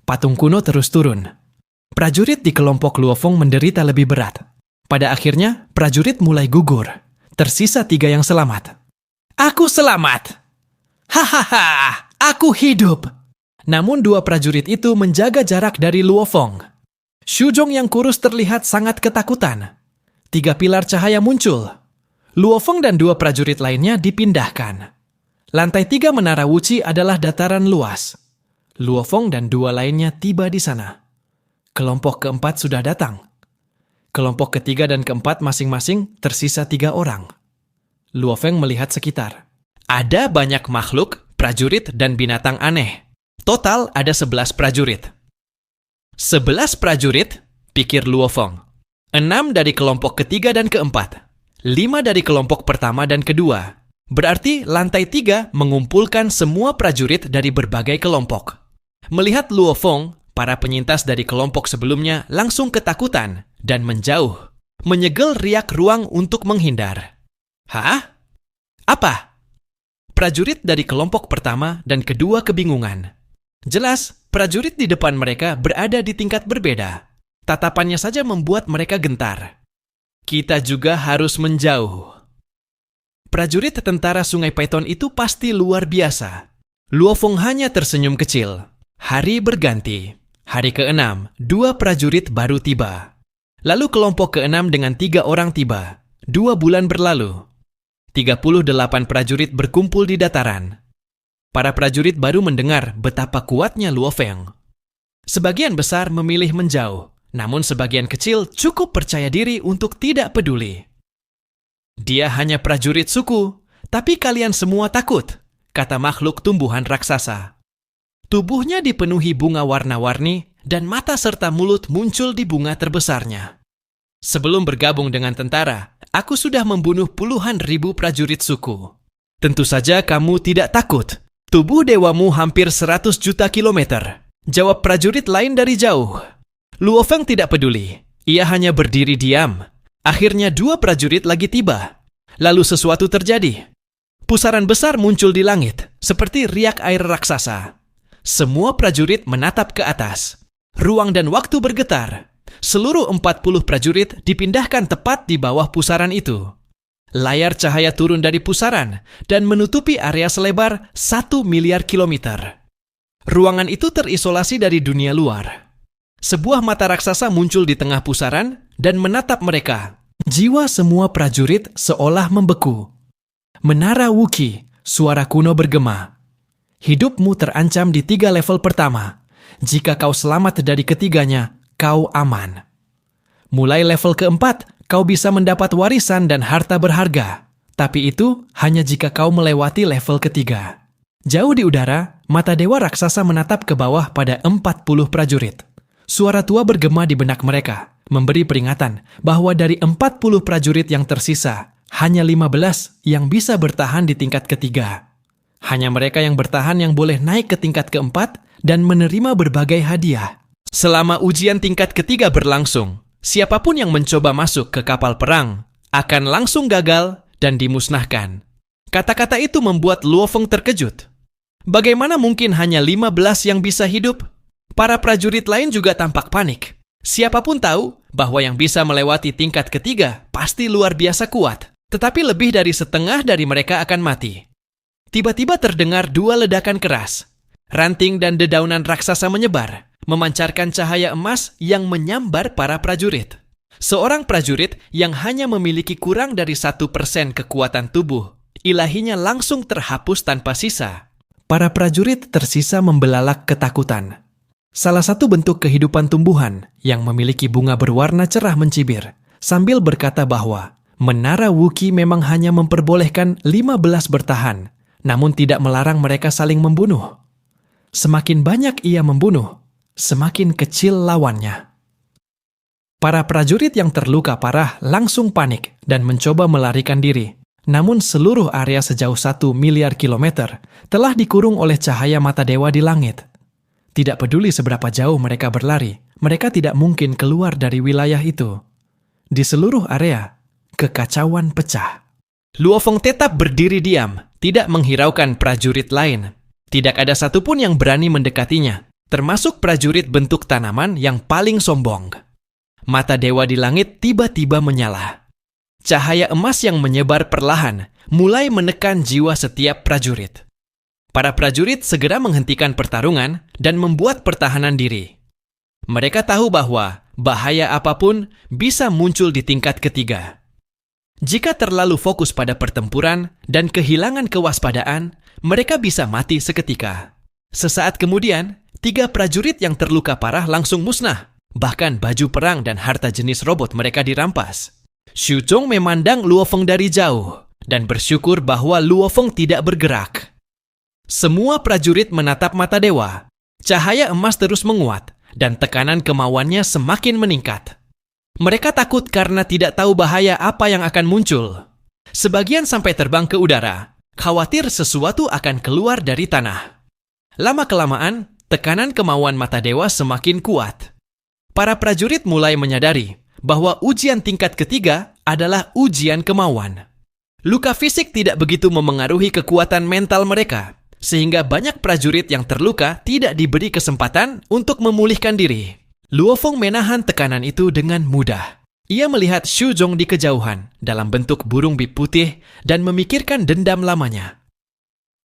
Patung kuno terus turun. Prajurit di kelompok Luo Feng menderita lebih berat. Pada akhirnya, prajurit mulai gugur. Tersisa 3 yang selamat. Aku selamat! Hahaha, aku hidup! Namun 2 prajurit itu menjaga jarak dari Luo Feng. Shuzhong yang kurus terlihat sangat ketakutan. 3 pilar cahaya muncul. Luo Feng dan 2 prajurit lainnya dipindahkan. Lantai 3 Menara Wuci adalah dataran luas. Luo Feng dan 2 lainnya tiba di sana. Kelompok keempat sudah datang. Kelompok ketiga dan keempat masing-masing tersisa 3 orang. Luo Feng melihat sekitar. Ada banyak makhluk, prajurit, dan binatang aneh. Total ada 11 prajurit. 11 prajurit, pikir Luo Feng. 6 dari kelompok ketiga dan keempat. 5 dari kelompok pertama dan kedua. Berarti lantai 3 mengumpulkan semua prajurit dari berbagai kelompok. Melihat Luo Feng, para penyintas dari kelompok sebelumnya langsung ketakutan dan menjauh. Menyegel riak ruang untuk menghindar. Hah? Apa? Prajurit dari kelompok pertama dan kedua kebingungan. Jelas, prajurit di depan mereka berada di tingkat berbeda. Tatapannya saja membuat mereka gentar. Kita juga harus menjauh. Prajurit tentara Sungai Python itu pasti luar biasa. Luo Feng hanya tersenyum kecil. Hari berganti. Hari ke-6, 2 prajurit baru tiba. Lalu kelompok ke-6 dengan 3 orang tiba. 2 bulan berlalu. 38 prajurit berkumpul di dataran. Para prajurit baru mendengar betapa kuatnya Luo Feng. Sebagian besar memilih menjauh, namun sebagian kecil cukup percaya diri untuk tidak peduli. Dia hanya prajurit suku, tapi kalian semua takut, kata makhluk tumbuhan raksasa. Tubuhnya dipenuhi bunga warna-warni dan mata serta mulut muncul di bunga terbesarnya. Sebelum bergabung dengan tentara, aku sudah membunuh puluhan ribu prajurit suku. Tentu saja kamu tidak takut. Tubuh dewamu hampir 100 juta kilometer. Jawab prajurit lain dari jauh. Luo Feng tidak peduli. Ia hanya berdiri diam. Akhirnya 2 prajurit lagi tiba. Lalu sesuatu terjadi. Pusaran besar muncul di langit, seperti riak air raksasa. Semua prajurit menatap ke atas. Ruang dan waktu bergetar. Seluruh 40 prajurit dipindahkan tepat di bawah pusaran itu. Layar cahaya turun dari pusaran dan menutupi area selebar 1 miliar kilometer. Ruangan itu terisolasi dari dunia luar. Sebuah mata raksasa muncul di tengah pusaran dan menatap mereka. Jiwa semua prajurit seolah membeku. Menara Wuci, suara kuno bergema. Hidupmu terancam di 3 level pertama. Jika kau selamat dari ketiganya, kau aman. Mulai level keempat, kau bisa mendapat warisan dan harta berharga. Tapi itu hanya jika kau melewati level ketiga. Jauh di udara, mata dewa raksasa menatap ke bawah pada 40 prajurit. Suara tua bergema di benak mereka, memberi peringatan bahwa dari 40 prajurit yang tersisa, hanya 15 yang bisa bertahan di tingkat ketiga. Hanya mereka yang bertahan yang boleh naik ke tingkat keempat dan menerima berbagai hadiah. Selama ujian tingkat ketiga berlangsung, siapapun yang mencoba masuk ke kapal perang akan langsung gagal dan dimusnahkan. Kata-kata itu membuat Luo Feng terkejut. Bagaimana mungkin hanya 15 yang bisa hidup? Para prajurit lain juga tampak panik. Siapapun tahu bahwa yang bisa melewati tingkat ketiga pasti luar biasa kuat, tetapi lebih dari setengah dari mereka akan mati. Tiba-tiba terdengar 2 ledakan keras. Ranting dan dedaunan raksasa menyebar, memancarkan cahaya emas yang menyambar para prajurit. Seorang prajurit yang hanya memiliki kurang dari 1% kekuatan tubuh, ilahinya langsung terhapus tanpa sisa. Para prajurit tersisa membelalak ketakutan. Salah satu bentuk kehidupan tumbuhan yang memiliki bunga berwarna cerah mencibir, sambil berkata bahwa menara Wookiee memang hanya memperbolehkan 15 bertahan, namun tidak melarang mereka saling membunuh. Semakin banyak ia membunuh, semakin kecil lawannya. Para prajurit yang terluka parah langsung panik dan mencoba melarikan diri. Namun seluruh area sejauh 1 miliar kilometer telah dikurung oleh cahaya mata dewa di langit. Tidak peduli seberapa jauh mereka berlari, mereka tidak mungkin keluar dari wilayah itu. Di seluruh area, kekacauan pecah. Luo Feng tetap berdiri diam, tidak menghiraukan prajurit lain. Tidak ada satupun yang berani mendekatinya, termasuk prajurit bentuk tanaman yang paling sombong. Mata dewa di langit tiba-tiba menyala. Cahaya emas yang menyebar perlahan mulai menekan jiwa setiap prajurit. Para prajurit segera menghentikan pertarungan dan membuat pertahanan diri. Mereka tahu bahwa bahaya apapun bisa muncul di tingkat ketiga. Jika terlalu fokus pada pertempuran dan kehilangan kewaspadaan, mereka bisa mati seketika. Sesaat kemudian, 3 prajurit yang terluka parah langsung musnah. Bahkan baju perang dan harta jenis robot mereka dirampas. Xu Zhong memandang Luo Feng dari jauh dan bersyukur bahwa Luo Feng tidak bergerak. Semua prajurit menatap mata dewa. Cahaya emas terus menguat dan tekanan kemauannya semakin meningkat. Mereka takut karena tidak tahu bahaya apa yang akan muncul. Sebagian sampai terbang ke udara, khawatir sesuatu akan keluar dari tanah. Lama-kelamaan, tekanan kemauan mata dewa semakin kuat. Para prajurit mulai menyadari bahwa ujian tingkat ketiga adalah ujian kemauan. Luka fisik tidak begitu memengaruhi kekuatan mental mereka, sehingga banyak prajurit yang terluka tidak diberi kesempatan untuk memulihkan diri. Luo Feng menahan tekanan itu dengan mudah. Ia melihat Xu Zhong di kejauhan dalam bentuk burung bip putih dan memikirkan dendam lamanya.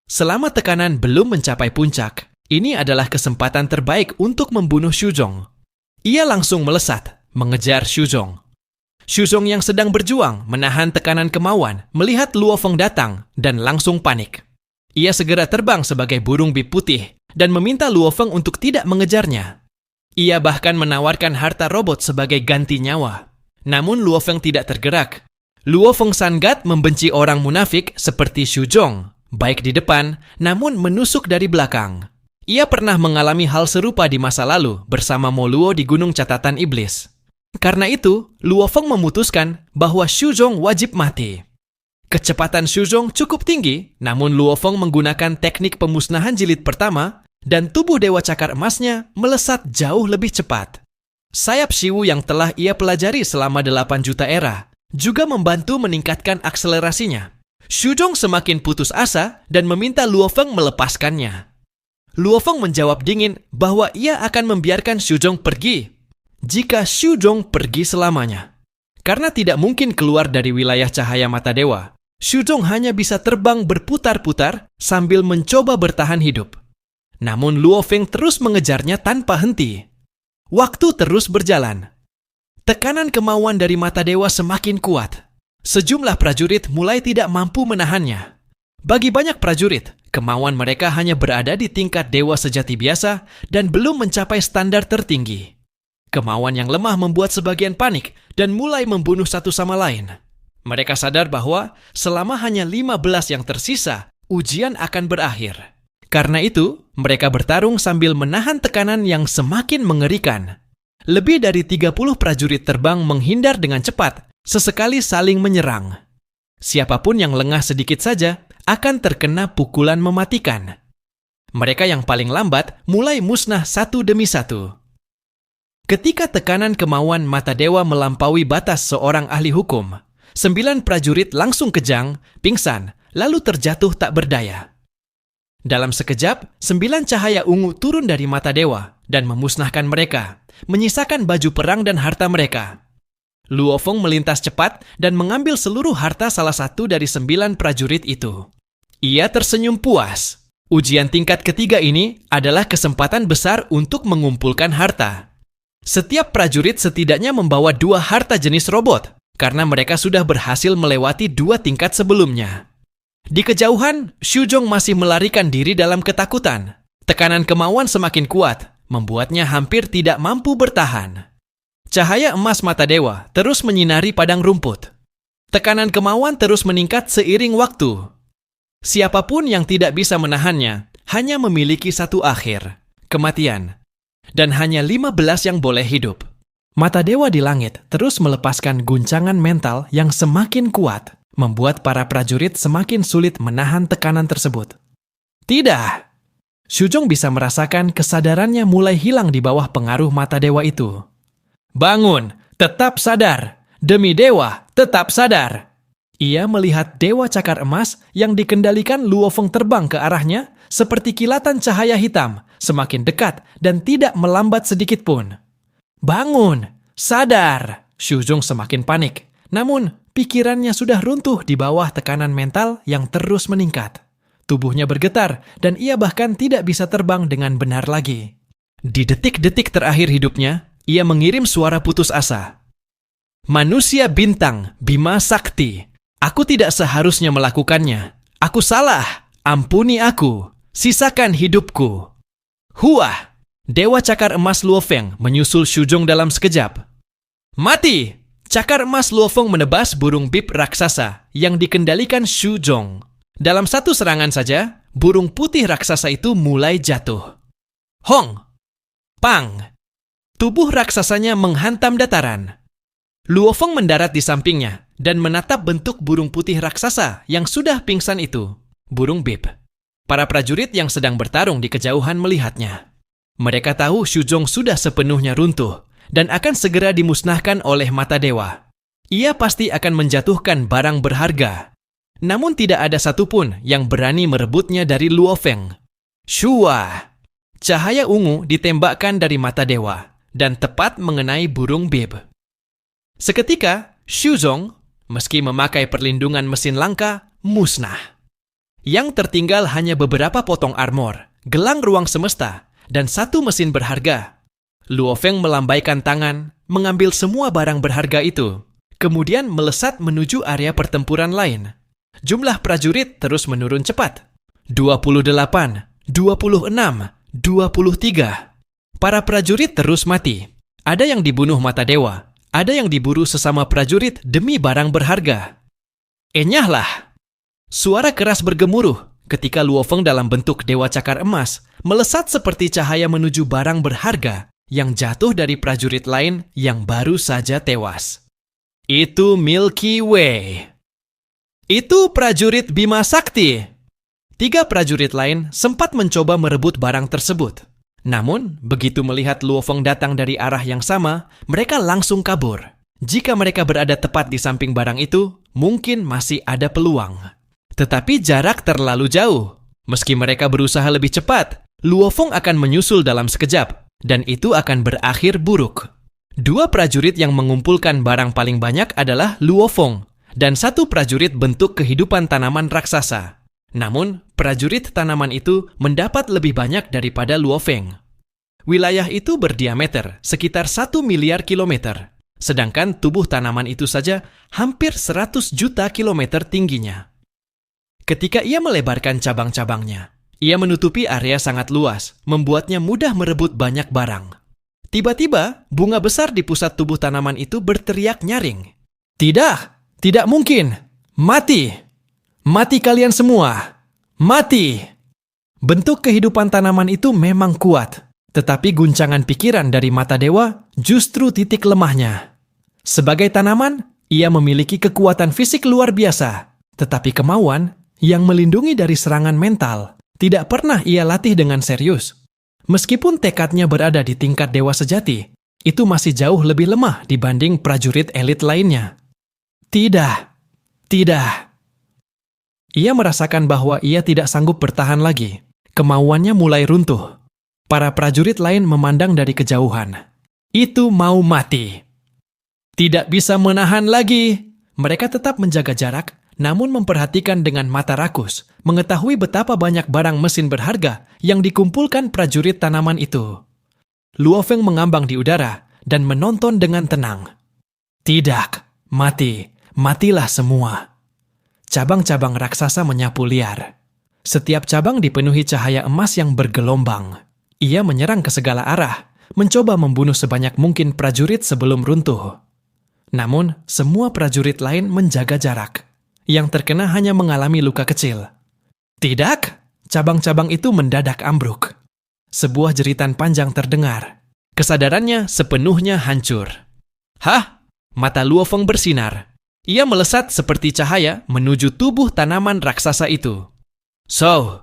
Selama tekanan belum mencapai puncak, ini adalah kesempatan terbaik untuk membunuh Xu Zhong. Ia langsung melesat, mengejar Xu Zhong. Xu Zhong yang sedang berjuang menahan tekanan kemauan melihat Luo Feng datang dan langsung panik. Ia segera terbang sebagai burung bip putih dan meminta Luo Feng untuk tidak mengejarnya. Ia bahkan menawarkan harta robot sebagai ganti nyawa. Namun Luo Feng tidak tergerak. Luo Feng Sangat membenci orang munafik seperti Xu Zhong, baik di depan namun menusuk dari belakang. Ia pernah mengalami hal serupa di masa lalu bersama Mo Luo di Gunung Catatan Iblis. Karena itu, Luo Feng memutuskan bahwa Xu Zhong wajib mati. Kecepatan Xu Zhong cukup tinggi, namun Luo Feng menggunakan teknik pemusnahan jilid pertama dan tubuh Dewa Cakar Emasnya melesat jauh lebih cepat. Sayap Shiwu yang telah ia pelajari selama 8 juta era juga membantu meningkatkan akselerasinya. Xu Zhong semakin putus asa dan meminta Luo Feng melepaskannya. Luo Feng menjawab dingin bahwa ia akan membiarkan Xu Zhong pergi jika Xu Zhong pergi selamanya. Karena tidak mungkin keluar dari wilayah cahaya mata dewa, Xu Zhong hanya bisa terbang berputar-putar sambil mencoba bertahan hidup. Namun Luo Feng terus mengejarnya tanpa henti. Waktu terus berjalan. Tekanan kemauan dari mata dewa semakin kuat. Sejumlah prajurit mulai tidak mampu menahannya. Bagi banyak prajurit, kemauan mereka hanya berada di tingkat dewa sejati biasa dan belum mencapai standar tertinggi. Kemauan yang lemah membuat sebagian panik dan mulai membunuh satu sama lain. Mereka sadar bahwa selama hanya 15 yang tersisa, ujian akan berakhir. Karena itu, mereka bertarung sambil menahan tekanan yang semakin mengerikan. Lebih dari 30 prajurit terbang menghindar dengan cepat, sesekali saling menyerang. Siapapun yang lengah sedikit saja akan terkena pukulan mematikan. Mereka yang paling lambat mulai musnah satu demi satu. Ketika tekanan kemauan mata dewa melampaui batas seorang ahli hukum, 9 prajurit langsung kejang, pingsan, lalu terjatuh tak berdaya. Dalam sekejap, 9 cahaya ungu turun dari mata dewa dan memusnahkan mereka, menyisakan baju perang dan harta mereka. Luo Feng melintas cepat dan mengambil seluruh harta salah satu dari 9 prajurit itu. Ia tersenyum puas. Ujian tingkat ketiga ini adalah kesempatan besar untuk mengumpulkan harta. Setiap prajurit setidaknya membawa 2 harta jenis robot, karena mereka sudah berhasil melewati 2 tingkat sebelumnya. Di kejauhan, Shuzhong masih melarikan diri dalam ketakutan. Tekanan kemauan semakin kuat, membuatnya hampir tidak mampu bertahan. Cahaya emas mata dewa terus menyinari padang rumput. Tekanan kemauan terus meningkat seiring waktu. Siapapun yang tidak bisa menahannya hanya memiliki satu akhir, kematian. Dan hanya 15 yang boleh hidup. Mata dewa di langit terus melepaskan guncangan mental yang semakin kuat, membuat para prajurit semakin sulit menahan tekanan tersebut. Tidak! Shuzhong bisa merasakan kesadarannya mulai hilang di bawah pengaruh mata dewa itu. Bangun! Tetap sadar! Demi dewa, tetap sadar! Ia melihat dewa cakar emas yang dikendalikan Luo Feng terbang ke arahnya seperti kilatan cahaya hitam, semakin dekat dan tidak melambat sedikit pun. Bangun! Sadar! Shuzhong semakin panik. Namun, pikirannya sudah runtuh di bawah tekanan mental yang terus meningkat. Tubuhnya bergetar dan ia bahkan tidak bisa terbang dengan benar lagi. Di detik-detik terakhir hidupnya, ia mengirim suara putus asa. Manusia bintang, Bima Sakti. Aku tidak seharusnya melakukannya. Aku salah. Ampuni aku. Sisakan hidupku. Huah! Dewa cakar emas Luo Feng menyusul Shuzhong dalam sekejap. Mati! Cakar emas Luo Feng menebas burung bip raksasa yang dikendalikan Shuzhong. Dalam satu serangan saja, burung putih raksasa itu mulai jatuh. Hong! Pang! Tubuh raksasanya menghantam dataran. Luo Feng mendarat di sampingnya dan menatap bentuk burung putih raksasa yang sudah pingsan itu, burung bip. Para prajurit yang sedang bertarung di kejauhan melihatnya. Mereka tahu Shuzhong sudah sepenuhnya runtuh dan akan segera dimusnahkan oleh mata dewa. Ia pasti akan menjatuhkan barang berharga. Namun tidak ada satupun yang berani merebutnya dari Luo Feng. Shua! Cahaya ungu ditembakkan dari mata dewa dan tepat mengenai burung bib. Seketika, Shuzhong, meski memakai perlindungan mesin langka, musnah. Yang tertinggal hanya beberapa potong armor, gelang ruang semesta, dan satu mesin berharga. Luo Feng melambaikan tangan, mengambil semua barang berharga itu, kemudian melesat menuju area pertempuran lain. Jumlah prajurit terus menurun cepat. 28, 26, 23. Para prajurit terus mati. Ada yang dibunuh mata dewa, ada yang diburu sesama prajurit demi barang berharga. Enyahlah! Suara keras bergemuruh ketika Luo Feng dalam bentuk dewa cakar emas melesat seperti cahaya menuju barang berharga yang jatuh dari prajurit lain yang baru saja tewas. Itu Milky Way. Itu prajurit Bima Sakti. 3 prajurit lain sempat mencoba merebut barang tersebut. Namun, begitu melihat Luo Feng datang dari arah yang sama, mereka langsung kabur. Jika mereka berada tepat di samping barang itu, mungkin masih ada peluang. Tetapi jarak terlalu jauh. Meski mereka berusaha lebih cepat, Luo Feng akan menyusul dalam sekejap, dan itu akan berakhir buruk. 2 prajurit yang mengumpulkan barang paling banyak adalah Luo Feng, dan 1 prajurit bentuk kehidupan tanaman raksasa. Namun, prajurit tanaman itu mendapat lebih banyak daripada Luo Feng. Wilayah itu berdiameter sekitar 1 miliar kilometer, sedangkan tubuh tanaman itu saja hampir 100 juta kilometer tingginya. Ketika ia melebarkan cabang-cabangnya, ia menutupi area sangat luas, membuatnya mudah merebut banyak barang. Tiba-tiba, bunga besar di pusat tubuh tanaman itu berteriak nyaring. Tidak, tidak mungkin. Mati! Mati kalian semua! Mati! Bentuk kehidupan tanaman itu memang kuat, tetapi guncangan pikiran dari mata dewa justru titik lemahnya. Sebagai tanaman, ia memiliki kekuatan fisik luar biasa, tetapi kemauan yang melindungi dari serangan mental tidak pernah ia latih dengan serius. Meskipun tekadnya berada di tingkat dewa sejati, itu masih jauh lebih lemah dibanding prajurit elit lainnya. Tidak, tidak. Ia merasakan bahwa ia tidak sanggup bertahan lagi. Kemauannya mulai runtuh. Para prajurit lain memandang dari kejauhan. Itu mau mati. Tidak bisa menahan lagi. Mereka tetap menjaga jarak, namun memperhatikan dengan mata rakus, mengetahui betapa banyak barang mesin berharga yang dikumpulkan prajurit tanaman itu. Luo Feng mengambang di udara dan menonton dengan tenang. Tidak, matilah semua. Cabang-cabang raksasa menyapu liar. Setiap cabang dipenuhi cahaya emas yang bergelombang. Ia menyerang ke segala arah, mencoba membunuh sebanyak mungkin prajurit sebelum runtuh. Namun, semua prajurit lain menjaga jarak. Yang terkena hanya mengalami luka kecil. Tidak, cabang-cabang itu mendadak ambruk. Sebuah jeritan panjang terdengar. Kesadarannya sepenuhnya hancur. Hah? Mata Luo Feng bersinar. Ia melesat seperti cahaya menuju tubuh tanaman raksasa itu. So.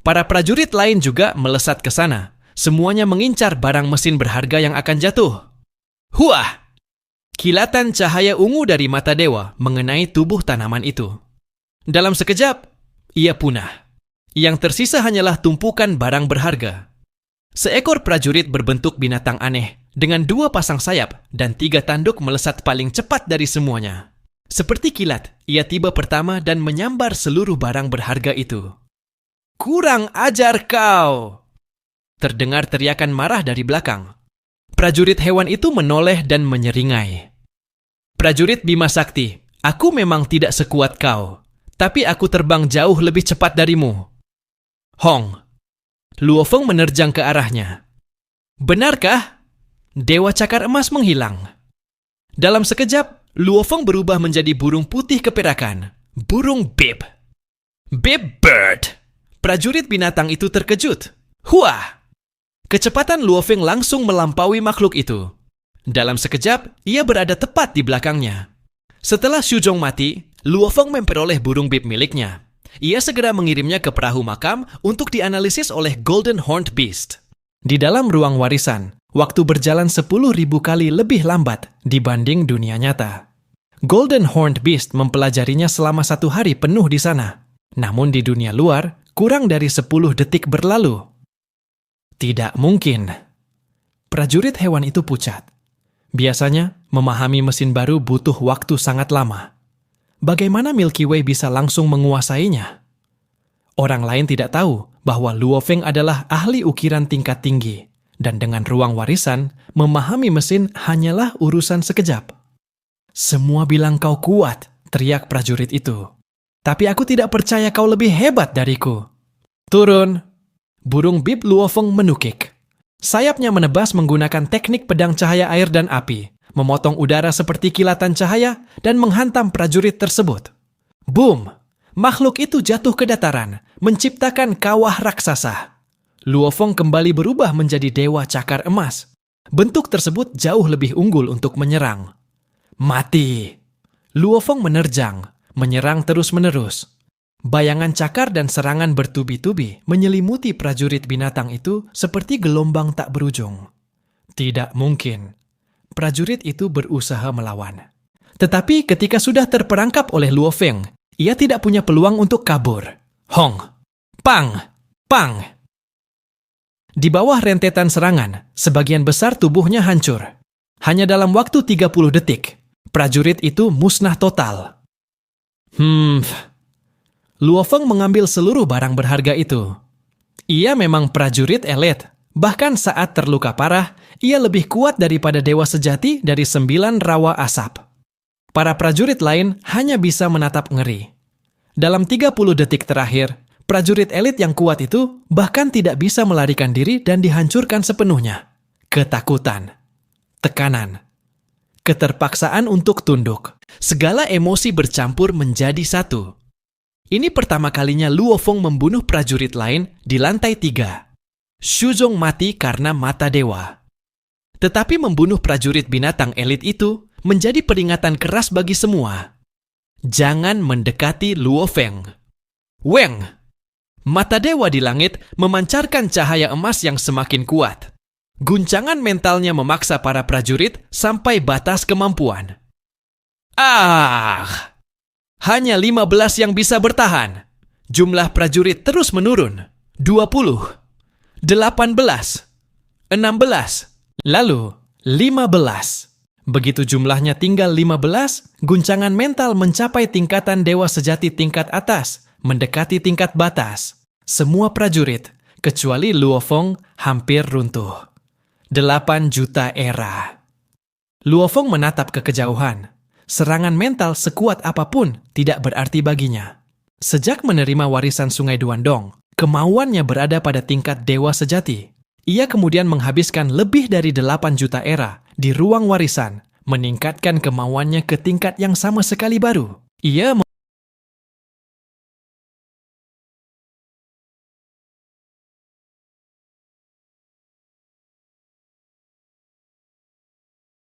Para prajurit lain juga melesat ke sana. Semuanya mengincar barang mesin berharga yang akan jatuh. Huah! Kilatan cahaya ungu dari mata dewa mengenai tubuh tanaman itu. Dalam sekejap, ia punah. Yang tersisa hanyalah tumpukan barang berharga. Seekor prajurit berbentuk binatang aneh, dengan 2 pasang sayap dan 3 tanduk melesat paling cepat dari semuanya. Seperti kilat, ia tiba pertama dan menyambar seluruh barang berharga itu. Kurang ajar kau! Terdengar teriakan marah dari belakang. Prajurit hewan itu menoleh dan menyeringai. Prajurit Bima Sakti, aku memang tidak sekuat kau, tapi aku terbang jauh lebih cepat darimu. Hong. Luo Feng menerjang ke arahnya. Benarkah? Dewa Cakar Emas menghilang. Dalam sekejap, Luo Feng berubah menjadi burung putih keperakan. Burung Bib. Bib Bird. Prajurit binatang itu terkejut. Huah! Kecepatan Luo Feng langsung melampaui makhluk itu. Dalam sekejap, ia berada tepat di belakangnya. Setelah Xuzhong mati, Luo Feng memperoleh burung Bib miliknya. Ia segera mengirimnya ke perahu makam untuk dianalisis oleh Golden Horned Beast. Di dalam ruang warisan, waktu berjalan 10.000 kali lebih lambat dibanding dunia nyata. Golden Horned Beast mempelajarinya selama 1 hari penuh di sana. Namun di dunia luar, kurang dari 10 detik berlalu. Tidak mungkin. Prajurit hewan itu pucat. Biasanya, memahami mesin baru butuh waktu sangat lama. Bagaimana Milky Way bisa langsung menguasainya? Orang lain tidak tahu bahwa Luo Feng adalah ahli ukiran tingkat tinggi, dan dengan ruang warisan, memahami mesin hanyalah urusan sekejap. Semua bilang kau kuat, teriak prajurit itu. Tapi aku tidak percaya kau lebih hebat dariku. Turun. Burung Bib Luo Feng menukik. Sayapnya menebas menggunakan teknik pedang cahaya air dan api, memotong udara seperti kilatan cahaya dan menghantam prajurit tersebut. Boom! Makhluk itu jatuh ke dataran, menciptakan kawah raksasa. Luo Feng kembali berubah menjadi dewa cakar emas. Bentuk tersebut jauh lebih unggul untuk menyerang. Mati! Luo Feng menerjang, menyerang terus-menerus. Bayangan cakar dan serangan bertubi-tubi menyelimuti prajurit binatang itu seperti gelombang tak berujung. Tidak mungkin. Prajurit itu berusaha melawan. Tetapi ketika sudah terperangkap oleh Luo Feng, ia tidak punya peluang untuk kabur. Hong! Pang! Pang! Di bawah rentetan serangan, sebagian besar tubuhnya hancur. Hanya dalam waktu 30 detik, prajurit itu musnah total. Luo Feng mengambil seluruh barang berharga itu. Ia memang prajurit elit. Bahkan saat terluka parah, ia lebih kuat daripada dewa sejati dari 9 rawa asap. Para prajurit lain hanya bisa menatap ngeri. Dalam 30 detik terakhir, prajurit elit yang kuat itu bahkan tidak bisa melarikan diri dan dihancurkan sepenuhnya. Ketakutan, tekanan, keterpaksaan untuk tunduk. Segala emosi bercampur menjadi satu. Ini pertama kalinya Luo Feng membunuh prajurit lain di lantai 3. Xuzhong mati karena mata dewa. Tetapi membunuh prajurit binatang elit itu menjadi peringatan keras bagi semua. Jangan mendekati Luo Feng. Weng! Mata dewa di langit memancarkan cahaya emas yang semakin kuat. Guncangan mentalnya memaksa para prajurit sampai batas kemampuan. Hanya 15 yang bisa bertahan. Jumlah prajurit terus menurun. 20, 18, 16, lalu 15. Begitu jumlahnya tinggal 15, guncangan mental mencapai tingkatan dewa sejati tingkat atas, mendekati tingkat batas. Semua prajurit, kecuali Luofeng hampir runtuh. 8 juta era. Luofeng menatap ke kejauhan. Serangan mental sekuat apapun tidak berarti baginya. Sejak menerima warisan Sungai Duandong, kemauannya berada pada tingkat dewa sejati. Ia kemudian menghabiskan lebih dari 8 juta era di ruang warisan, meningkatkan kemauannya ke tingkat yang sama sekali baru. Ia